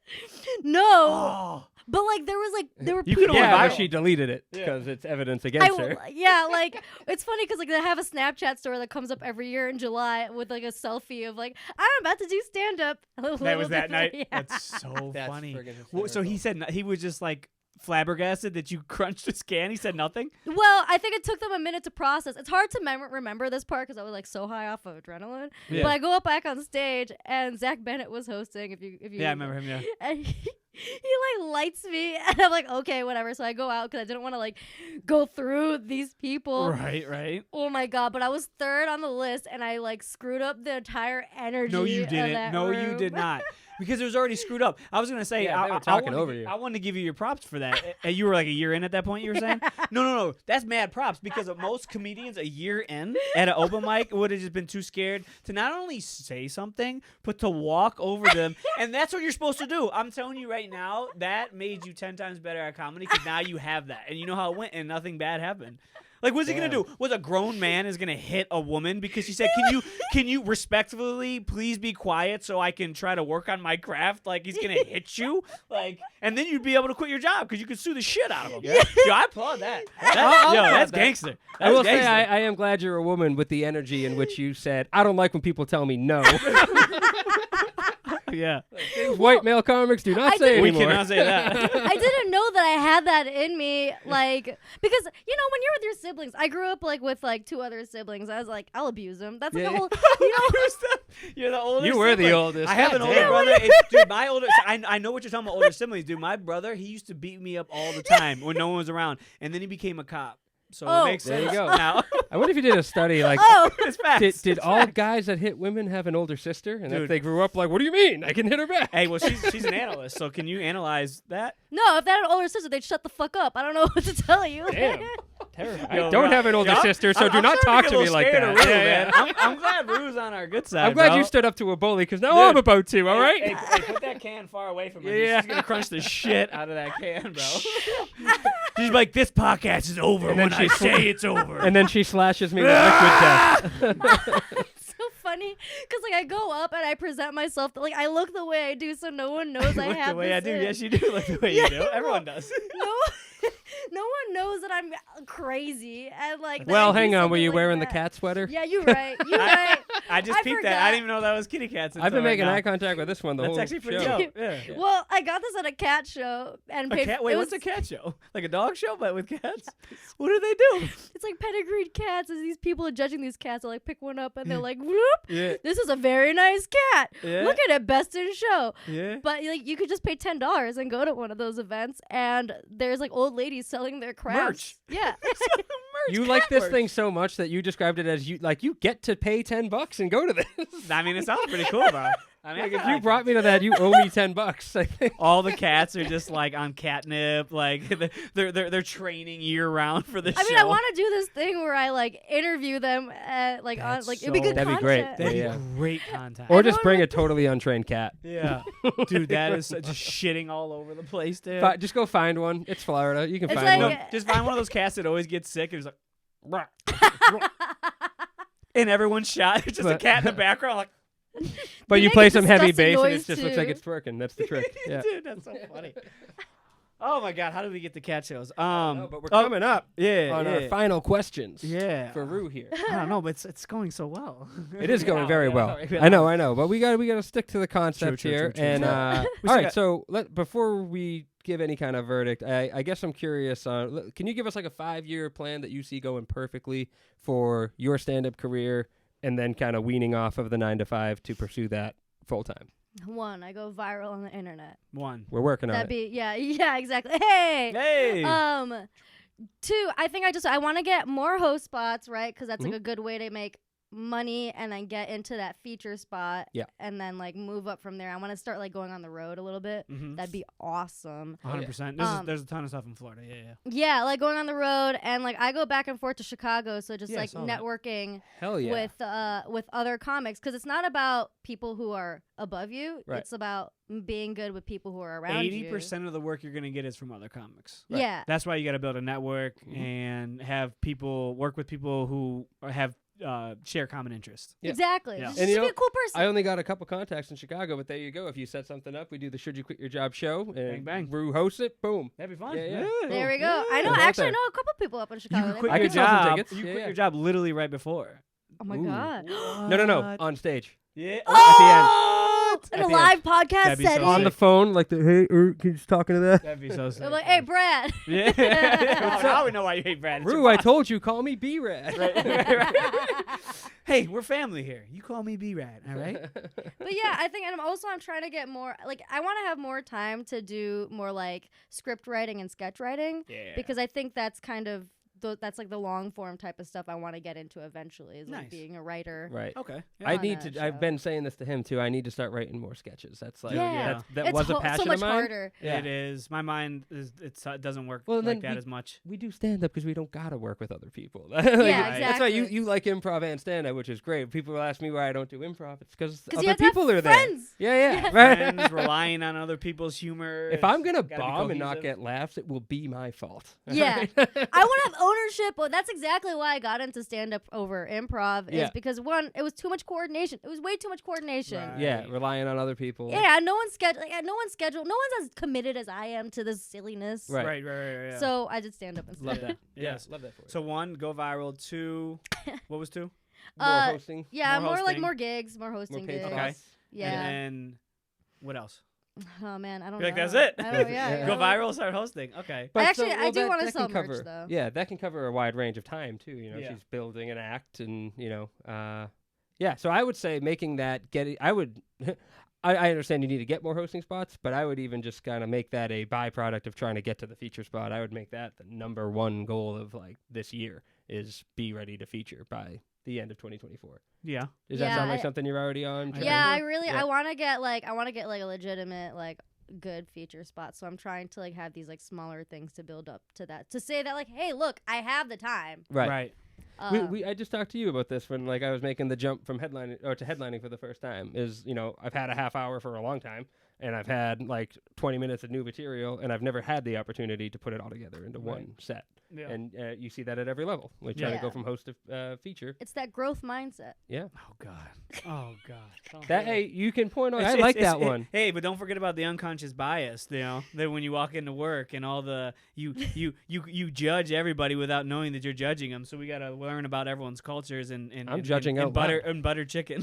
No. Oh. But like there were You could people. only Yeah, but viral. she deleted it Yeah. because it's evidence I against w- her. yeah, like it's funny because like they have a Snapchat story that comes up every year in July with like a selfie of like I'm about to do stand up. That was that night. Yeah. That's so That's funny. friggin' Well, so he hysterical. said he was just like flabbergasted that you crunched his can. He said nothing. Well, I think it took them a minute to process. It's hard to remember this part because I was like so high off of adrenaline. Yeah. But I go up back on stage and Zach Bennett was hosting. If you Yeah, I remember him. Yeah. And he like lights me and I'm like okay whatever. So I go out because I didn't want to like go through these people. Right. Oh my god! But I was third on the list, and I like screwed up the entire energy. No, you of didn't. that No, you room. did not. because it was already screwed up. I was gonna say, Yeah, they were talking over you. I wanted to give you your props for that. You were like a year in at that point. You were saying, no, that's mad props because of most comedians a year in at an open mic would have just been too scared to not only say something but to walk over them, and that's what you're supposed to do. I'm telling you right now, that made you 10 times better at comedy because now you have that, and you know how it went, and nothing bad happened. Like, what's he gonna do? Was a grown man is gonna hit a woman because she said, "Can you respectfully please be quiet so I can try to work on my craft?" Like, he's gonna hit you, like, and then you'd be able to quit your job because you could sue the shit out of him. Yeah. Yo, I applaud that. That's gangster. I will say I am glad you're a woman with the energy in which you said, "I don't like when people tell me no." Yeah. White male comics do not say We anymore. cannot say that. I didn't know that I had that in me, like, because when you're with your siblings, I grew up like with like 2 other siblings. I was like, I'll abuse them. That's like Yeah. a whole, You're the oldest. You were the sibling. oldest. I have an God older damn. brother. Dude, my older. I know what you're talking about. Older siblings, dude. My brother, he used to beat me up all the time when no one was around, and then he became a cop. So Oh. it makes There you sense go. now. I wonder if you did a study like. It's facts. Did It's all facts. guys that hit women have an older sister? And if Dude. they grew up like, what do you mean? I can hit her back. Hey, well, she's an analyst, so can you analyze that? no, if they had an older sister, they'd shut the fuck up. I don't know what to tell you. Damn. Terrible. I Yo, don't Rob, have an older I'm- sister, so I'm do not starting talk to to get a me little like scared that. of Roo, Yeah, man. yeah. I'm glad Roo's on our good side. I'm glad bro. you stood up to a bully because now Dude. I'm about to. All right. Hey, put that can far away from her. Yeah. She's gonna crunch the shit out of that can, bro. She's like, this podcast is over And then when I she- say it's over. And then she slashes me with liquid death. It's so funny because like I go up and I present myself like I look the way I do so no one knows I Look have the way this I do. in. Yes, you do look the way you do. Everyone does. no one knows that I'm crazy and like. that Well, I do hang on. Were something you like wearing the that. cat sweater? Yeah, you're right. You're right. I just I peeped that. forgot. I didn't even know that was kitty cats. I've been until making right eye now. contact with this one the That's whole actually pretty show. dope. Yeah. Well, I got this at a cat show and A paid. cat? Wait, it what's was, a cat show? Like a dog show, but with cats? What do they do? It's like pedigreed cats. As these people are judging these cats, I like pick one up and they're like, "Whoop! Yeah. This is a very nice cat. Yeah. Look at it, best in show." Yeah. But like, you could just pay $10 and go to one of those events, and there's like old ladies selling their crafts. Yeah. You like this thing so much that you described it as you get to pay $10 and go to this. I mean, it sounds pretty cool, bro. I mean, Like, if you brought me to that, you owe me $10. I think. all the cats are just like on catnip, like they're training year round for this I mean, show. I want to do this thing where I like interview them at like That's on like it'd be good That'd be great. content. That'd Yeah. be great content. Or just Everyone bring a would- totally untrained cat. Yeah, dude, that is just shitting all over the place, dude. Just go find one. It's Florida. You can It's find like- one. Just find one of those cats that always gets sick and is like, and everyone's shot. It's just a But- cat in the background, like, But They you make play a some heavy disgusting bass and it noise, just looks like too. it's twerking. That's the trick. Yeah. dude, that's so funny. Oh my god, how did we get the cat shows? No, but we're coming up yeah, on our yeah. final questions Yeah. for Roo here. I don't know, but it's going so well. It is going Yeah, very yeah, well. yeah. I know, but we got to stick to the concept True, here. true, And true. all still right, got- so before we give any kind of verdict, I guess I'm curious. Can you give us like a 5-year plan that you see going perfectly for your stand-up career, and then kind of weaning off of the 9 to 5 to pursue that full time? 1, I go viral on the internet. One. We're working on That'd it. be yeah, exactly. Hey. Hey. 2, I think I want to get more host spots, right? Because that's Mhm. like a good way to make money and then get into that feature spot. Yeah. And then like move up from there. I want to start like going on the road a little bit. Mhm. That'd be awesome. 100%. There's a ton of stuff in Florida. Yeah. Yeah, like going on the road and like I go back and forth to Chicago, so just Yeah, I like saw that. networking Hell yeah. with other comics, because it's not about people who are above you. Right. It's about being good with people who are around you. 80% of the work you're gonna get is from other comics. Right. Yeah. That's why you got to build a network Mhm. and have people work with people who have share common interest. Yeah. Exactly. Yeah. Just And you be know, a cool person. I only got a couple contacts in Chicago, but there you go. If you set something up, we do the Should You Quit Your Job show. And Bang, bang. Roo hosts it. Boom. That'd be fun. Yeah, yeah. There we go. Yeah. I know. Right Actually, I there. know a couple people up in Chicago. You They quit I your could sell some job. tickets. You Yeah, quit yeah. your job literally right before. Oh my Ooh. god. No. On stage. Yeah. Oh, At in a the live podcast That'd be so setting. sick. On the phone, like hey, can you just talking to that? That'd be so sick. I'm like, hey, Brad. Yeah. What's Now we know why you hate Brad. It's Roo, your I boss. told you, call me B-Rad. Hey, we're family here. You call me B-Rad, all right? But yeah, I think, and I'm trying to get more, like, I want to have more time to do more, like, script writing and sketch writing. Yeah. Because I think that's kind of that's like the long form type of stuff I want to get into eventually. Is like Nice. being a writer. Right. Okay. I on need that to. I've show. been saying this to him too. I need to start writing more sketches. That's like Yeah. that It's was a passion so much of mine. harder. Yeah. It is. My mind is. It doesn't work Well, then like that we- as much. We do stand up because we don't gotta work with other people. Yeah, That's why you exactly. like improv and stand up, which is great. People will ask me why I don't do improv. It's because you other have to have people are there. friends. Yeah, Yeah. right. Friends relying on other people's humor. If I'm gonna gotta be bomb and not cohesive. get laughs, it will be my fault. Yeah. I want to have ownership. Well, that's exactly why I got into stand up over improv. Yeah. Is because one, it was too much coordination. It was way too much coordination. Right. Yeah, relying on other people. Yeah, no one's scheduled. No one's as committed as I am to this silliness. Right. Right. Yeah. So I did stand up instead. Love that. Yes. Love that for you. So 1, go viral. 2, what was 2? More uh, hosting. Yeah, More more like hosting. more gigs, more More hosting paid gigs. Okay. Yeah. And then what else? Oh man, I don't You're know. like, that's it. I don't, yeah, Yeah. I Go don't- viral, start hosting. Okay. But Actually, I do that- wanna that sell can merch, cover, though. Yeah, that can cover a wide range of time too. You know, Yeah. she's building an act, and yeah. So I would say making that I would. I understand you need to get more hosting spots, but I would even just kind of make that a byproduct of trying to get to the feature spot. I would make that the number one goal of like this year is be ready to feature by the end of 2024. Yeah. Does that sound Yeah, like something you're already on? track Yeah, for? I really Yeah. I want to get like a legitimate like good feature spot. So I'm trying to like have these like smaller things to build up to that. To say that like, hey, look, I have the time. Right. Um, I just talked to you about this when like I was making the jump from headlining for the first time. Is I've had a half hour for a long time, and I've had like 20 minutes of new material, and I've never had the opportunity to put it all together into one set. Yeah. And you see that at every level. We try to Yeah. go from host to feature. it's that growth mindset. Yeah. Oh God. Oh God. Don't That do hey, you can point out. It's- I like it's- that it- one. Hey, but don't forget about the unconscious bias. That when you walk into work and all the you judge everybody without knowing that you're judging them. So we gotta learn about everyone's cultures and I'm judging out butter loud. and butter chicken.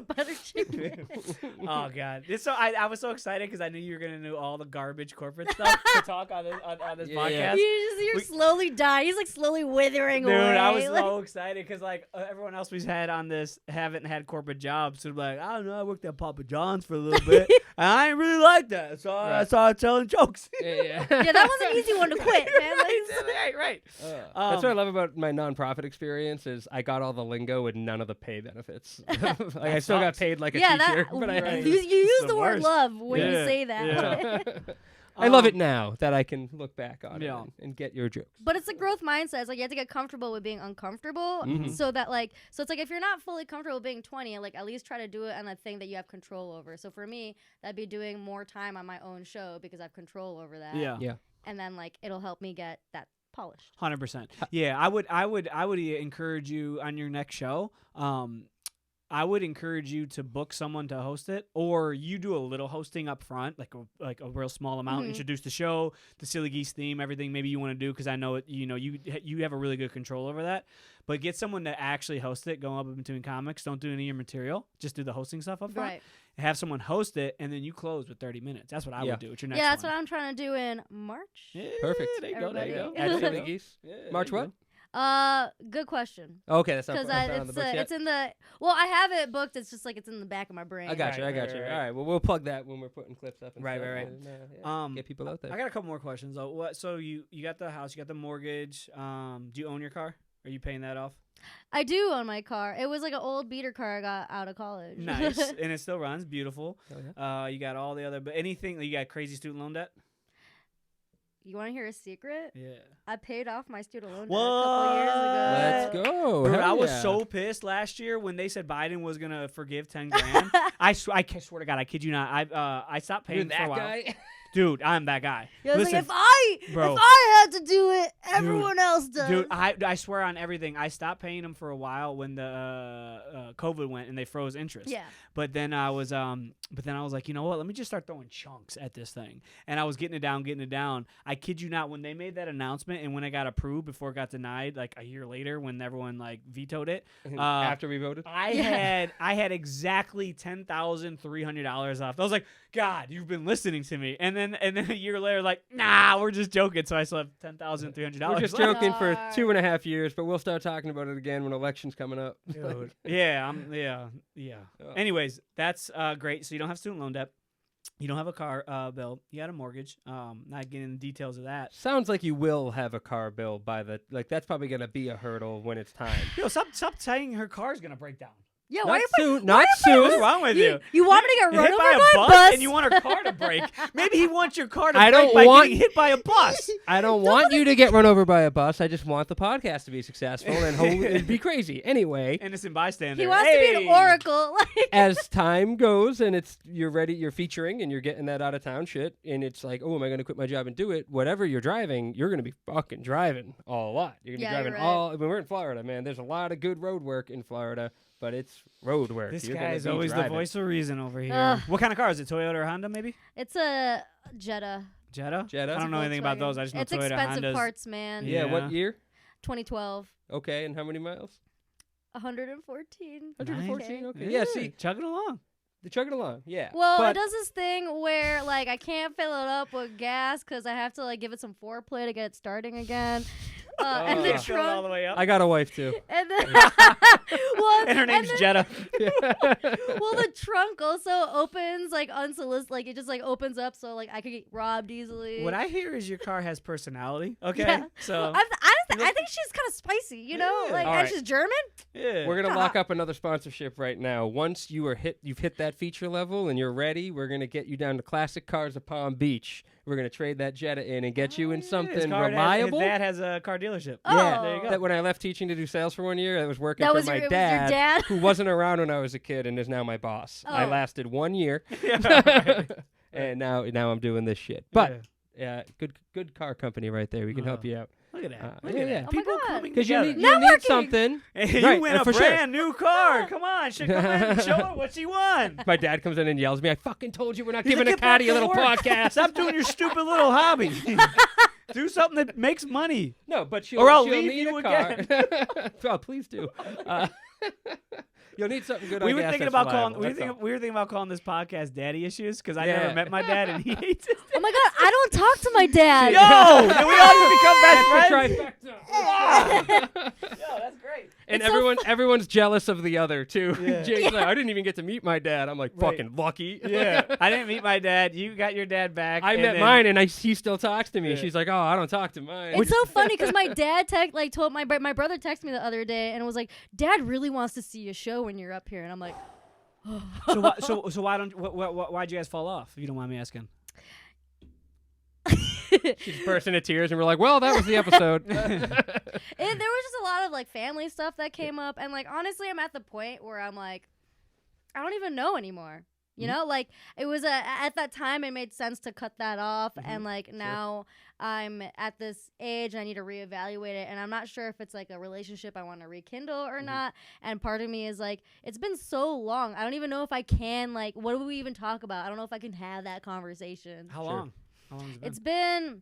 Butter chicken. Oh God. It's so I was so excited because I knew you were gonna know all the garbage corporate stuff to talk on this Yeah. podcast. You're slowly dying. He's like slowly withering Dude, away. I was like, so excited because like everyone else we've had on this haven't had corporate jobs. So like, I don't know, I worked at Papa John's for a little bit. And I ain't really like that, so I Right. started telling jokes. Yeah. yeah, that was an easy one to quit, man. Like, right. That's what I love about my nonprofit experience is I got all the lingo with none of the pay benefits. Like I still got sucks. paid like a yeah, teacher, that but I Right. you use the the word worst. love when you Yeah, say that. yeah. I love it now that I can look back on Yeah. it and get your jokes. But it's a growth mindset. It's like you have to get comfortable with being uncomfortable, Mhm. so that like, so it's like if you're not fully comfortable being 20, like at least try to do it on a thing that you have control over. So for me, that'd be doing more time on my own show because I have control over that. Yeah. Yeah. And then like it'll help me get that polished. 100%. Yeah, I would encourage you on your next show. I would encourage you to book someone to host it, or you do a little hosting up front, like a real small amount. Mhm. Introduce the show, the Silly Geese theme, everything maybe you want to do because I know it. You have a really good control over that. But get someone to actually host it. Go up in between comics. Don't do any of your material. Just do the hosting stuff up front. Right. Have someone host it, and then you close with 30 minutes. That's what I Yeah. would do. It's your next Yeah, that's one. what I'm trying to do in March. Yeah, Perfect. There you go. There you go. Everybody. At Silly Geese. Yeah, there March you what? go. Good question. Okay, that's not, Because that's not on the books yet. it's in the I have it booked. It's just like it's in the back of my brain. I got you. Right, I got right, you. right. All right. Well, we'll plug that when we're putting clips up. And Right, stuff, right, right. and, yeah, Um, get people out there. I got a couple more questions though. What? So you got the house, you got the mortgage. Do you own your car? Are you paying that off? I do own my car. It was like an old beater car I got out of college. Nice, and it still runs. Beautiful. Hell yeah. You got all the other, but anything you got crazy student loan debt? You want to hear a secret? Yeah. I paid off my student loan debt a couple years ago. Let's go. Dude, Hell I was yeah. so pissed last year when they said Biden was gonna forgive 10 grand. I swear to God, I kid you not. I stopped paying You're for a that while. guy. Dude, I'm that guy. Yeah, I was Listen, like, bro. if I had to do it, everyone else does. Dude, I swear on everything. I stopped paying them for a while when the COVID went and they froze interest. yeah. But then I was like, you know what? Let me just start throwing chunks at this thing. And I was getting it down. I kid you not, when they made that announcement and when it got approved before it got denied, like a year later when everyone like vetoed it, After we voted. I had exactly $10,300 left. I was like, God, you've been listening to me. And then a year later, like, nah, we're just joking. So I still have $10,300. We're just left. joking for Darn. 2.5 years, but we'll start talking about it again when election's coming up. Dude. Yeah. Oh. Anyways, that's great. So you don't have student loan debt. You don't have a car bill. You got a mortgage. Not getting into the details of that. Sounds like you will have a car bill by the that's probably gonna be a hurdle when it's time. Yo, stop saying her car's gonna break down. Yeah, Not why are you soon. Not soon. What's wrong with you? You want me to get run hit over by a by bus, and you want her car to break. Maybe he wants your car to I break don't by want- getting hit by a bus. I don't want you to get run over by a bus. I just want the podcast to be successful and it'd be crazy. Anyway, Innocent bystander. He wants to be an oracle. Like, as time goes and you're ready, you're featuring and you're getting that out of town shit, and it's like, oh, am I going to quit my job and do it? Whatever you're driving, you're going to be fucking driving a lot. You're going to be driving you're right. when we're in Florida, man. There's a lot of good road work in Florida, but it's road work. This You're guy gonna is be always driving. the voice of reason over here. Ugh. What kind of car is it? Toyota or Honda, maybe? it's a Jetta. Jetta? Jetta? I don't know anything about Volkswagen. those. I just know It's Toyota, expensive Hondas. parts, man. Yeah, Yeah. what year? 2012. Okay, and how many miles? 114. 114. Okay. Yeah, Yeah, see, chugging along. they're chugging along. Yeah. Well, but it does this thing where like I can't fill it up with gas because I have to like give it some foreplay to get it starting again. And the Yeah. Fill it all trunk, the way up. I got a wife too. and then well, And her name's then- Jetta. Well, the trunk also opens like unsolicited, like it just like opens up so like I could get robbed easily. What I hear is your car has personality. Okay, Yeah. so I think she's kind of spicy, you know, Yeah. like All and right. she's German. yeah, We're gonna lock up another sponsorship right now. Once you've hit that feature level and you're ready, we're gonna get you down to Classic Cars of Palm Beach. We're gonna trade that Jetta in and get you in His something car reliable. His dad has a car dealership. Oh. Yeah, there you go. that when I left teaching to do sales for 1 year, I was working That for was my your dad? who wasn't around when I was a kid and is now my boss. I Oh. lasted 1 year, Yeah, right. and now I'm doing this shit. But good car company right there. We can help you out. Look at that. Look yeah, at yeah. that. Oh my People God. coming Because you together. need, you need Networking. something. Hey, Right, you win a for sure. brand new car. Come on, come in and show her what she won. My dad comes in and yells at me, I fucking told you we're not He's giving like, a "Get back catty to a little work. podcast. Stop doing your stupid little hobby. Do something that makes money. No, but Or I'll she'll leave need you a car. Oh, please do. You'll need something good. We on were gas thinking that's about reliable, calling. that's all. We were thinking about calling this podcast "Daddy Issues" because I Yeah. never met my dad and he hates it. Oh my god, I don't talk to my dad. Yo, and we all just become best That's friends. the trifecta. Yo, that's great. And It's so everyone's jealous of the other too. Yeah. Jake's like, I didn't even get to meet my dad. I'm like, Right. fucking lucky. Yeah, I didn't meet my dad. You got your dad back. I and met then- mine, and he still talks to me. Yeah. She's like, oh, I don't talk to mine. It's so funny because my dad told my brother texted me the other day and was like, "Dad really wants to see your show when you're up here," and I'm like, So why don't why'd you guys fall off? If you don't mind me asking. She's bursting into tears, and we're like, well, that was the episode. there was just a lot of like family stuff that came up, and like honestly, I'm at the point where I'm like, I don't even know anymore. You know, like it was at that time it made sense to cut that off, and like now I'm at this age and I need to reevaluate it, and I'm not sure if it's like a relationship I want to rekindle or not. And part of me is like, it's been so long, I don't even know if I can, like, what do we even talk about? I don't know if I can have that conversation. How Sure. long? How long has it been? It's been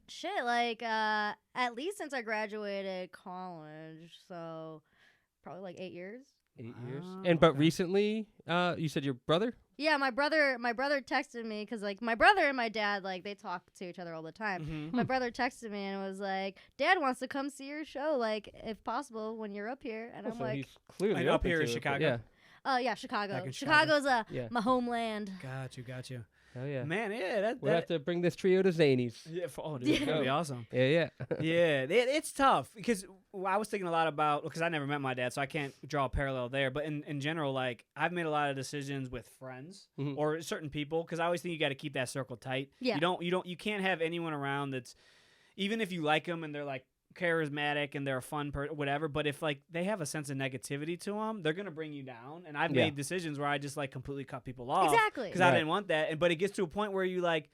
shit, like at least since I graduated college, so probably like 8 years. 8 years. Oh, But okay. recently, you said your brother? Yeah, my brother texted me because like my brother and my dad, like, they talk to each other all the time. Mhm. My brother texted me and was like, "Dad wants to come see your show, like, if possible, when you're up here." And I'm So like, he's clearly And up open here to is it, but Chicago? Yeah. "Oh yeah, Chicago. Back in Chicago. Chicago's Yeah. my homeland." Got you. Hell yeah. Man, yeah, We'll have to bring this trio to Zanies. Yeah, dude, that'd be awesome. Yeah. Yeah, it's tough because I was thinking a lot about, because I never met my dad, so I can't draw a parallel there. But in general, like, I've made a lot of decisions with friends Mhm. or certain people because I always think you got to keep that circle tight. Yeah. You can't have anyone around that's, even if you like them and they're like charismatic and they're a fun person, whatever. But if like they have a sense of negativity to them, they're gonna bring you down. And I've Yeah. made decisions where I just like completely cut people off. Exactly. Because Right. I didn't want that. But it gets to a point where you like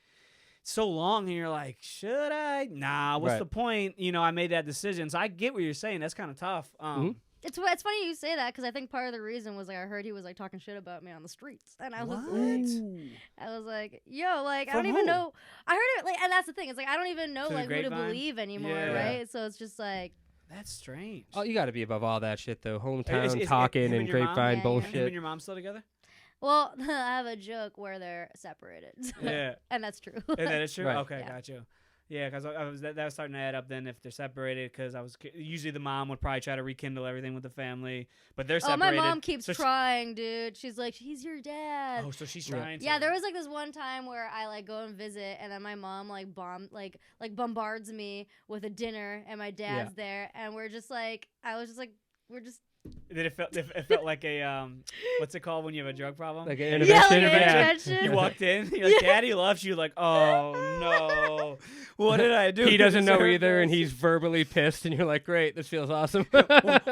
so long and you're like, should I? Nah, what's Right. the point? You know, I made that decision. So I get what you're saying. That's kind of tough. Mhm. It's funny you say that because I think part of the reason was like I heard he was like talking shit about me on the streets, and I was like, yo, like I From don't even who? know. I heard it like, and that's the thing. It's like I don't even know Through the like who to grapevine? believe anymore, Yeah. right? So it's just like, That's strange. Oh, you got to be above all that shit, though. Hometown is talking him and and your mom? grapevine Yeah, yeah. bullshit. Him and your mom still together? well, I have a joke where they're separated, Yeah. and that's true. Is that is true? Right. Okay, Yeah. got you. Yeah, because that was starting to add up. Then if they're separated, because usually the mom would probably try to rekindle everything with the family, but they're Oh, separated. my mom keeps so trying, dude. She's like, he's your dad. so she's trying. Yeah, there was like this one time where I like go and visit, and then my mom like bombards me with a dinner, and my dad's there, and we're just like, I was just like, we're just. It felt like a what's it called when you have a drug problem? Like an intervention. Intervention. You walked in, you're like, Daddy loves you. Like, oh no, what did I do? He doesn't know either, and he's verbally pissed, and you're like, great, this feels awesome.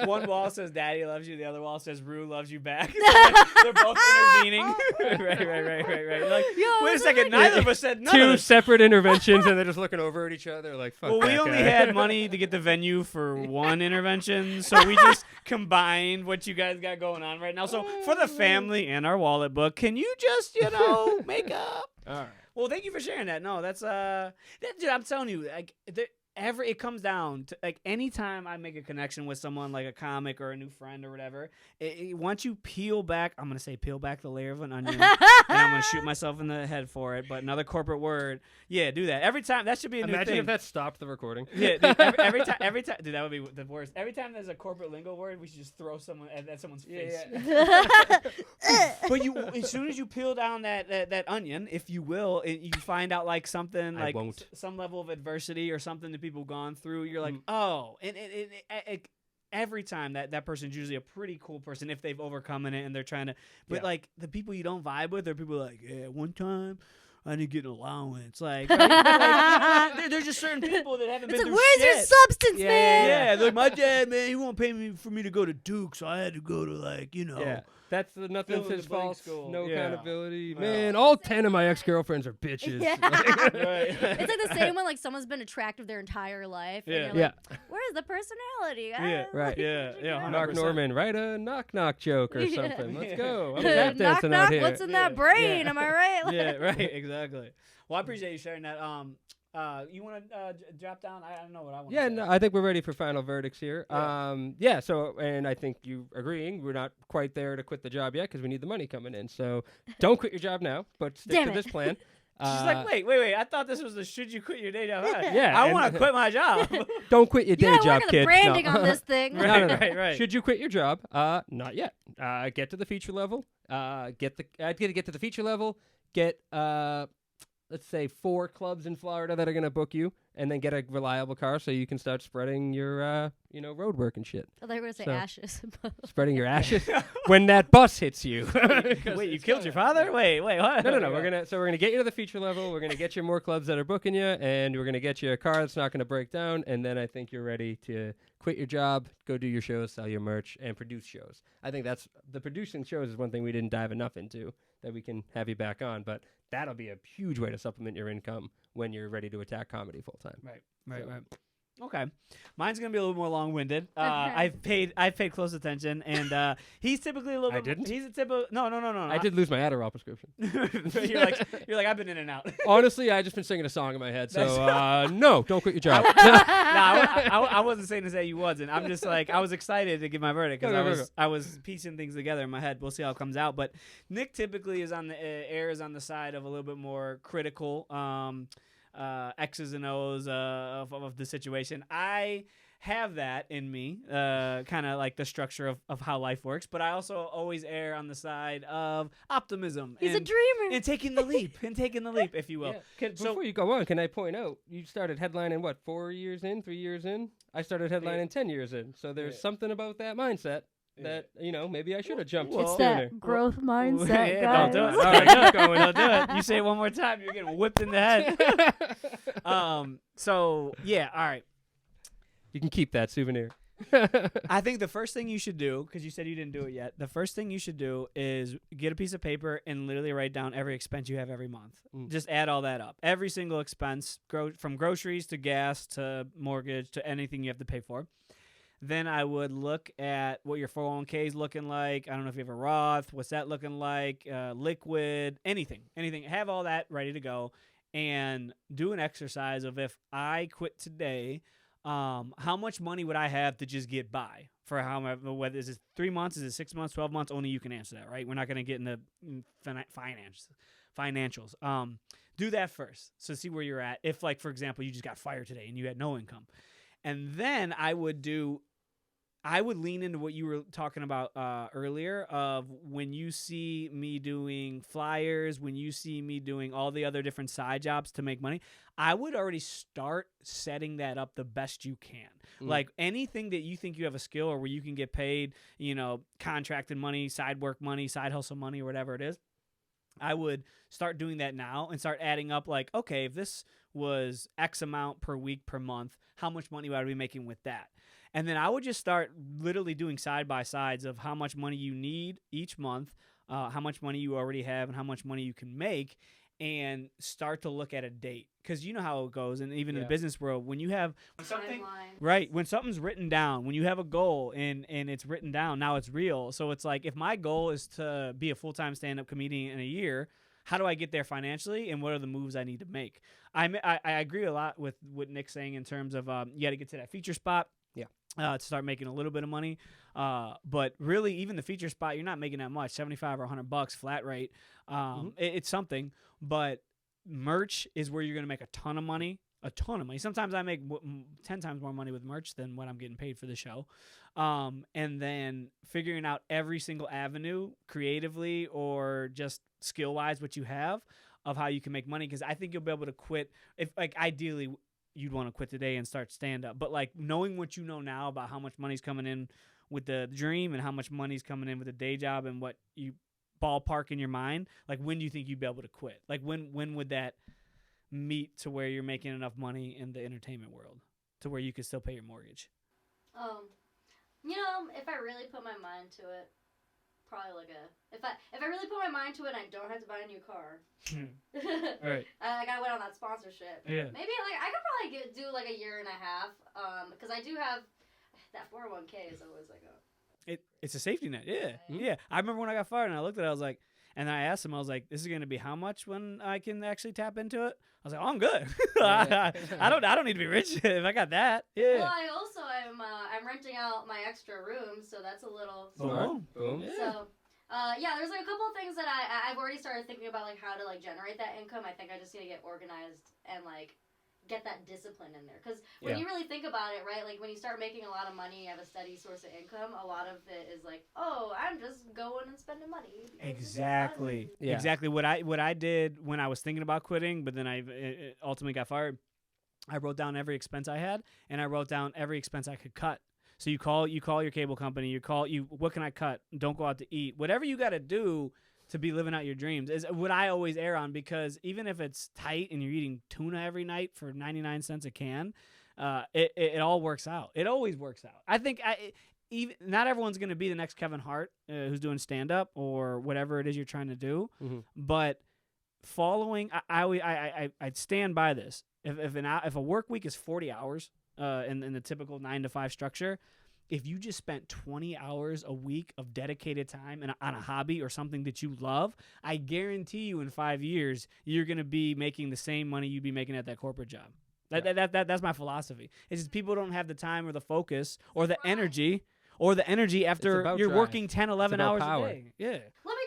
One wall says Daddy loves you, the other wall says Roo loves you back. So they're both intervening. right. Like, wait a second, neither of us said nothing. Two separate interventions, and they're just looking over at each other like, fuck. Well, we that only guy. had money to get the venue for one intervention, so we just combined what you guys got going on right now. So for the family and our wallet book, can you just, make up? All right. Well, thank you for sharing that. No, that's dude, I'm telling you, like it comes down to like anytime I make a connection with someone like a comic or a new friend or whatever, once you peel back the layer of an onion, and I'm gonna shoot myself in the head for it. But another corporate word, do that every time. That should be a new thing. Imagine if that stopped the recording. Yeah, dude, every time, dude, that would be the worst. Every time there's a corporate lingo word, we should just throw someone at someone's face. But as soon as you peel down that onion, if you will, you find out like something like some level of adversity or something that people gone through. You're like, oh, and every time that person's usually a pretty cool person if they've overcome it and they're trying to. But like the people you don't vibe with are people like, one time I didn't get an allowance. Like there's just certain people that haven't been through where's shit. your substance, man? Yeah, like my dad, man, he won't pay me for me to go to Duke, so I had to go to Yeah. That's nothing's his fault. No accountability. Well, Man, all 10 of my ex-girlfriends are bitches. Yeah. Right. It's like the same when like someone's been attractive their entire life. And you're like, where's the personality? Right. Yeah. Mark 100%. Norman, write a knock joke or something. Let's go. I'm tap knock dancing knock. out here. What's in that brain? Am I right? Yeah, right. Exactly. Well, I appreciate you sharing that. You want to drop down? I don't know what I want. Yeah, no, I think we're ready for final verdicts here. So, and I think you agreeing, we're not quite there to quit the job yet because we need the money coming in. So don't quit your job now, but stick to this plan. She's like, wait. I thought this was the should you quit your day job? Yeah, I want to quit my job. Don't quit your day You gotta job, work on the kid. branding No. on this thing. Right. Should you quit your job? Not yet. Get to the feature level. Get to the feature level. Get let's say 4 clubs in Florida that are gonna book you, and then get a reliable car so you can start spreading your road work and shit. I thought you were gonna say ashes. Spreading your ashes when that bus hits you. Wait, you killed your father? Wait, what? No. We're gonna get you to the feature level. We're gonna get you more clubs that are booking you, and we're gonna get you a car that's not gonna break down. And then I think you're ready to quit your job, go do your shows, sell your merch, and produce shows. I think that's the producing shows is one thing we didn't dive enough into that we can have you back on, but that'll be a huge way to supplement your income when you're ready to attack comedy full time. Right. Okay, mine's gonna be a little more long-winded. I've paid close attention, and he's typically a little bit. Didn't? He's a typical. No. I did lose my Adderall prescription. you're like I've been in and out. Honestly, I just been singing a song in my head. So no, don't quit your job. I wasn't saying to say you wasn't. I'm just like I was excited to give my verdict because I was piecing things together in my head. We'll see how it comes out. But Nick typically is on the errs on the side of a little bit more critical. X's and O's of the situation. I have that in me, kind of like the structure of how life works, but I also always err on the side of optimism. He's a dreamer. And taking the leap, if you will. Yeah. Before you go on, can I point out, you started headlining, 4 years in, 3 years in? I started headlining 10 years in, so there's something about that mindset that, maybe I should have jumped It's sooner. that growth mindset, guys. Don't do it. All right, keep going. Don't do it. You say it one more time, you're getting whipped in the head. So, yeah, all right. You can keep that souvenir. I think the first thing you should do, because you said you didn't do it yet, the first thing you should do is get a piece of paper and literally write down every expense you have every month. Just add all that up. Every single expense, from groceries to gas to mortgage to anything you have to pay for. Then I would look at what your 401k is looking like. I don't know if you have a Roth. What's that looking like? Liquid, anything. Have all that ready to go and do an exercise of if I quit today, how much money would I have to just get by for however, whether is it 3 months, is it 6 months, 12 months? Only you can answer that, right? We're not going to get into financials. do that first. So see where you're at. If, like, for example, you just got fired today and you had no income. And then I would lean into what you were talking about earlier of when you see me doing flyers, when you see me doing all the other different side jobs to make money, I would already start setting that up the best you can. Like anything that you think you have a skill or where you can get paid, contracted money, side work money, side hustle money, or whatever it is, I would start doing that now and start adding up like, okay, if this was X amount per week, per month, how much money would I be making with that? And then I would just start literally doing side-by-sides of how much money you need each month, how much money you already have, and how much money you can make, and start to look at a date. Because you know how it goes, and even in the business world, when you have something, right, when something's written down, when you have a goal and it's written down, now it's real. So it's like, if my goal is to be a full-time stand-up comedian in a year, how do I get there financially, and what are the moves I need to make? I agree a lot with what Nick's saying in terms of you got to get to that feature spot. To start making a little bit of money. But really, even the feature spot, you're not making that much, $75 or $100 flat rate. It's something, but merch is where you're going to make a ton of money. Sometimes I make 10 times more money with merch than what I'm getting paid for the show. And then figuring out every single avenue creatively or just skill-wise what you have of how you can make money, because I think you'll be able to quit. If, like, ideally, you'd want to quit today and start stand-up. But, like, knowing what you know now about how much money's coming in with the dream and how much money's coming in with the day job and what you ballpark in your mind, like, when do you think you'd be able to quit? Like, when would that meet to where you're making enough money in the entertainment world to where you can still pay your mortgage? If I really put my mind to it, probably if I really put my mind to it and I don't have to buy a new car. Right. I gotta wait on that sponsorship. Yeah. Maybe I could probably do like a year and a half. Because I do have that 401k is always like it's a safety net. Yeah. Yeah. I remember when I got fired and I looked at it, I was like, and I asked him, I was like, this is going to be how much when I can actually tap into it? I was like, oh, I'm good. I don't need to be rich if I got that. Yeah. Well, I'm renting out my extra room, so that's a little Boom. Yeah. So there's like a couple of things that I've already started thinking about, like how to like generate that income. I think I just need to get organized and like get that discipline in there, because when you really think about it, right, like when you start making a lot of money, you have a steady source of income, a lot of it is like, oh, I'm just going and spending money. Exactly. Exactly what I did when I was thinking about quitting, but then I ultimately got fired. I wrote down every expense I had, and I wrote down every expense I could cut. So you call your cable company, what can I cut? Don't go out to eat. Whatever you got to do to be living out your dreams is what I always err on, because even if it's tight and you're eating tuna every night for 99 cents a can, it all works out. It always works out. I think even not everyone's going to be the next Kevin Hart who's doing stand-up or whatever it is you're trying to do, but following, I'd stand by this. If a work week is 40 hours in the typical 9 to 5 structure, if you just spent 20 hours a week of dedicated time on a hobby or something that you love, I guarantee you in 5 years, you're going to be making the same money you'd be making at that corporate job. That's my philosophy. It's just people don't have the time or the focus or the energy after you're working 10, 11 hours power. a day. Yeah. Let me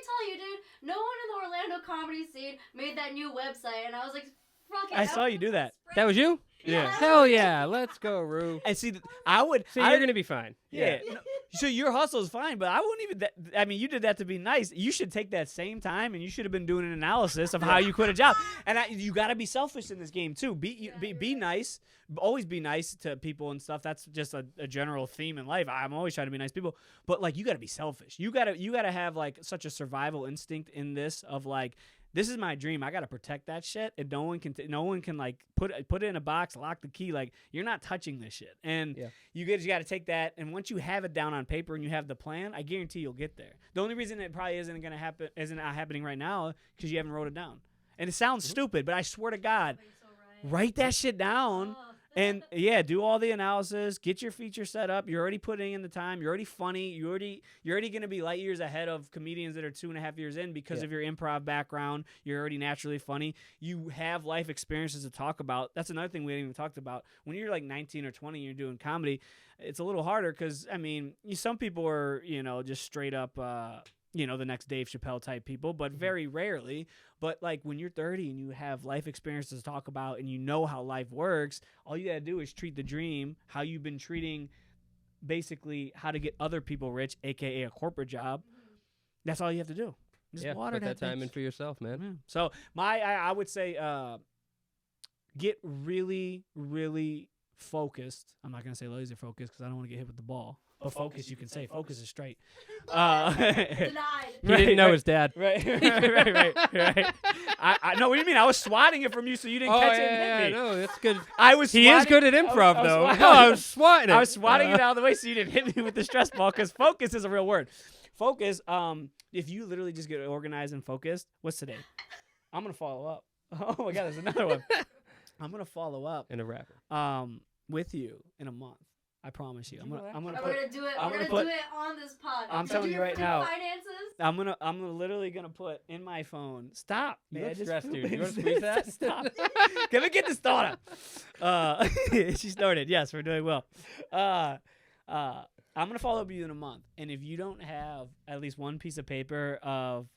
tell you, dude, no one in the Orlando comedy scene made that new website, and I was like, fuck it. I saw you do that. That was you? Yeah. Hell yeah. Let's go, Roo. And see, you're going to be fine. Yeah. No, so your hustle is fine, but I wouldn't even. You did that to be nice. You should take that same time, and you should have been doing an analysis of how you quit a job. And you got to be selfish in this game too. Be nice. Always be nice to people and stuff. That's just a general theme in life. I'm always trying to be nice to people, but like you got to be selfish. You got to have like such a survival instinct in this of like, this is my dream. I gotta protect that shit, and no one can like put it in a box, lock the key. Like, you're not touching this shit. And you got to take that. And once you have it down on paper and you have the plan, I guarantee you'll get there. The only reason it probably isn't not happening right now because you haven't wrote it down. And it sounds stupid, but I swear to God, write that shit down. And do all the analysis, get your feature set up. You're already putting in the time. You're already funny. You're already going to be light years ahead of comedians that are 2.5 years in because of your improv background. You're already naturally funny. You have life experiences to talk about. That's another thing we haven't even talked about. When you're like 19 or 20 and you're doing comedy, it's a little harder because, some people are, just straight up the next Dave Chappelle type people, but very rarely. But like when you're 30 and you have life experiences to talk about and you know how life works, all you got to do is treat the dream how you've been treating basically how to get other people rich, aka a corporate job. That's all you have to do. Just water put that time in for yourself, man. Yeah. So I would say get really, really focused. I'm not going to say laser focused because I don't want to get hit with the ball. But focus, you can say. Focus is straight. Denied. He didn't know his dad. Right. I know what do you mean? I was swatting it from you so you didn't catch it and hit me. No, that's good. He is good at improv, though. I was swatting it. I was swatting it out of the way so you didn't hit me with the stress ball because focus is a real word. Focus, if you literally just get organized and focused, what's today? I'm going to follow up. Oh, my God, there's another one. I'm going to follow up. And a rapper. With you in a month. I promise you. We're gonna do it. We're gonna do it on this pod. I'm telling you right now. Finances. I'm literally gonna put in my phone. Stop. You Man, look stressed, dude. You want to squeeze that? Stop. Can we get this daughter? She started. Yes, we're doing well. I'm gonna follow up with you in a month, and if you don't have at least one piece of paper of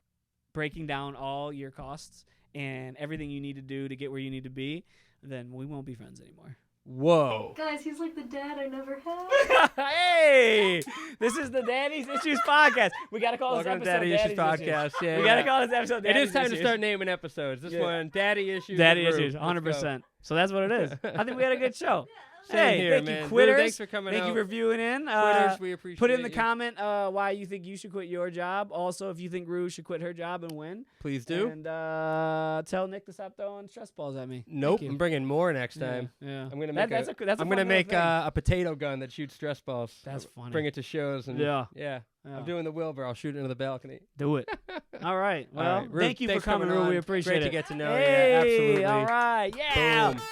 breaking down all your costs and everything you need to do to get where you need to be, then we won't be friends anymore. Whoa. Guys, he's like the dad I never had. Hey, this is the Daddy's Issues podcast. We got to call this episode Daddy Issues podcast. Yeah, we got to call this episode Daddy's It is time Issues. to start naming episodes. This one, Daddy Issues. Daddy Issues, 100%. So that's what it is. I think we had a good show. Same Hey, here, thank man. you, quitters. Roo, thanks for coming Thank out. you for viewing in. Quitters, we appreciate Put in the you. comment why you think you should quit your job. Also, if you think Roo should quit her job and win. Please do. And tell Nick to stop throwing stress balls at me. Nope, Thank you. I'm bringing more next time. Yeah. I'm gonna make that's a I'm fun gonna little make thing. a potato gun that shoots stress balls. That's funny. Bring it to shows and Yeah. I'm doing the Wilbur. I'll shoot it into the balcony. Do it. All right. Well, Roo, thank you for thanks coming, Roo. on. We appreciate Great it. to get to know Hey, you. Absolutely. All right. Yeah. Boom.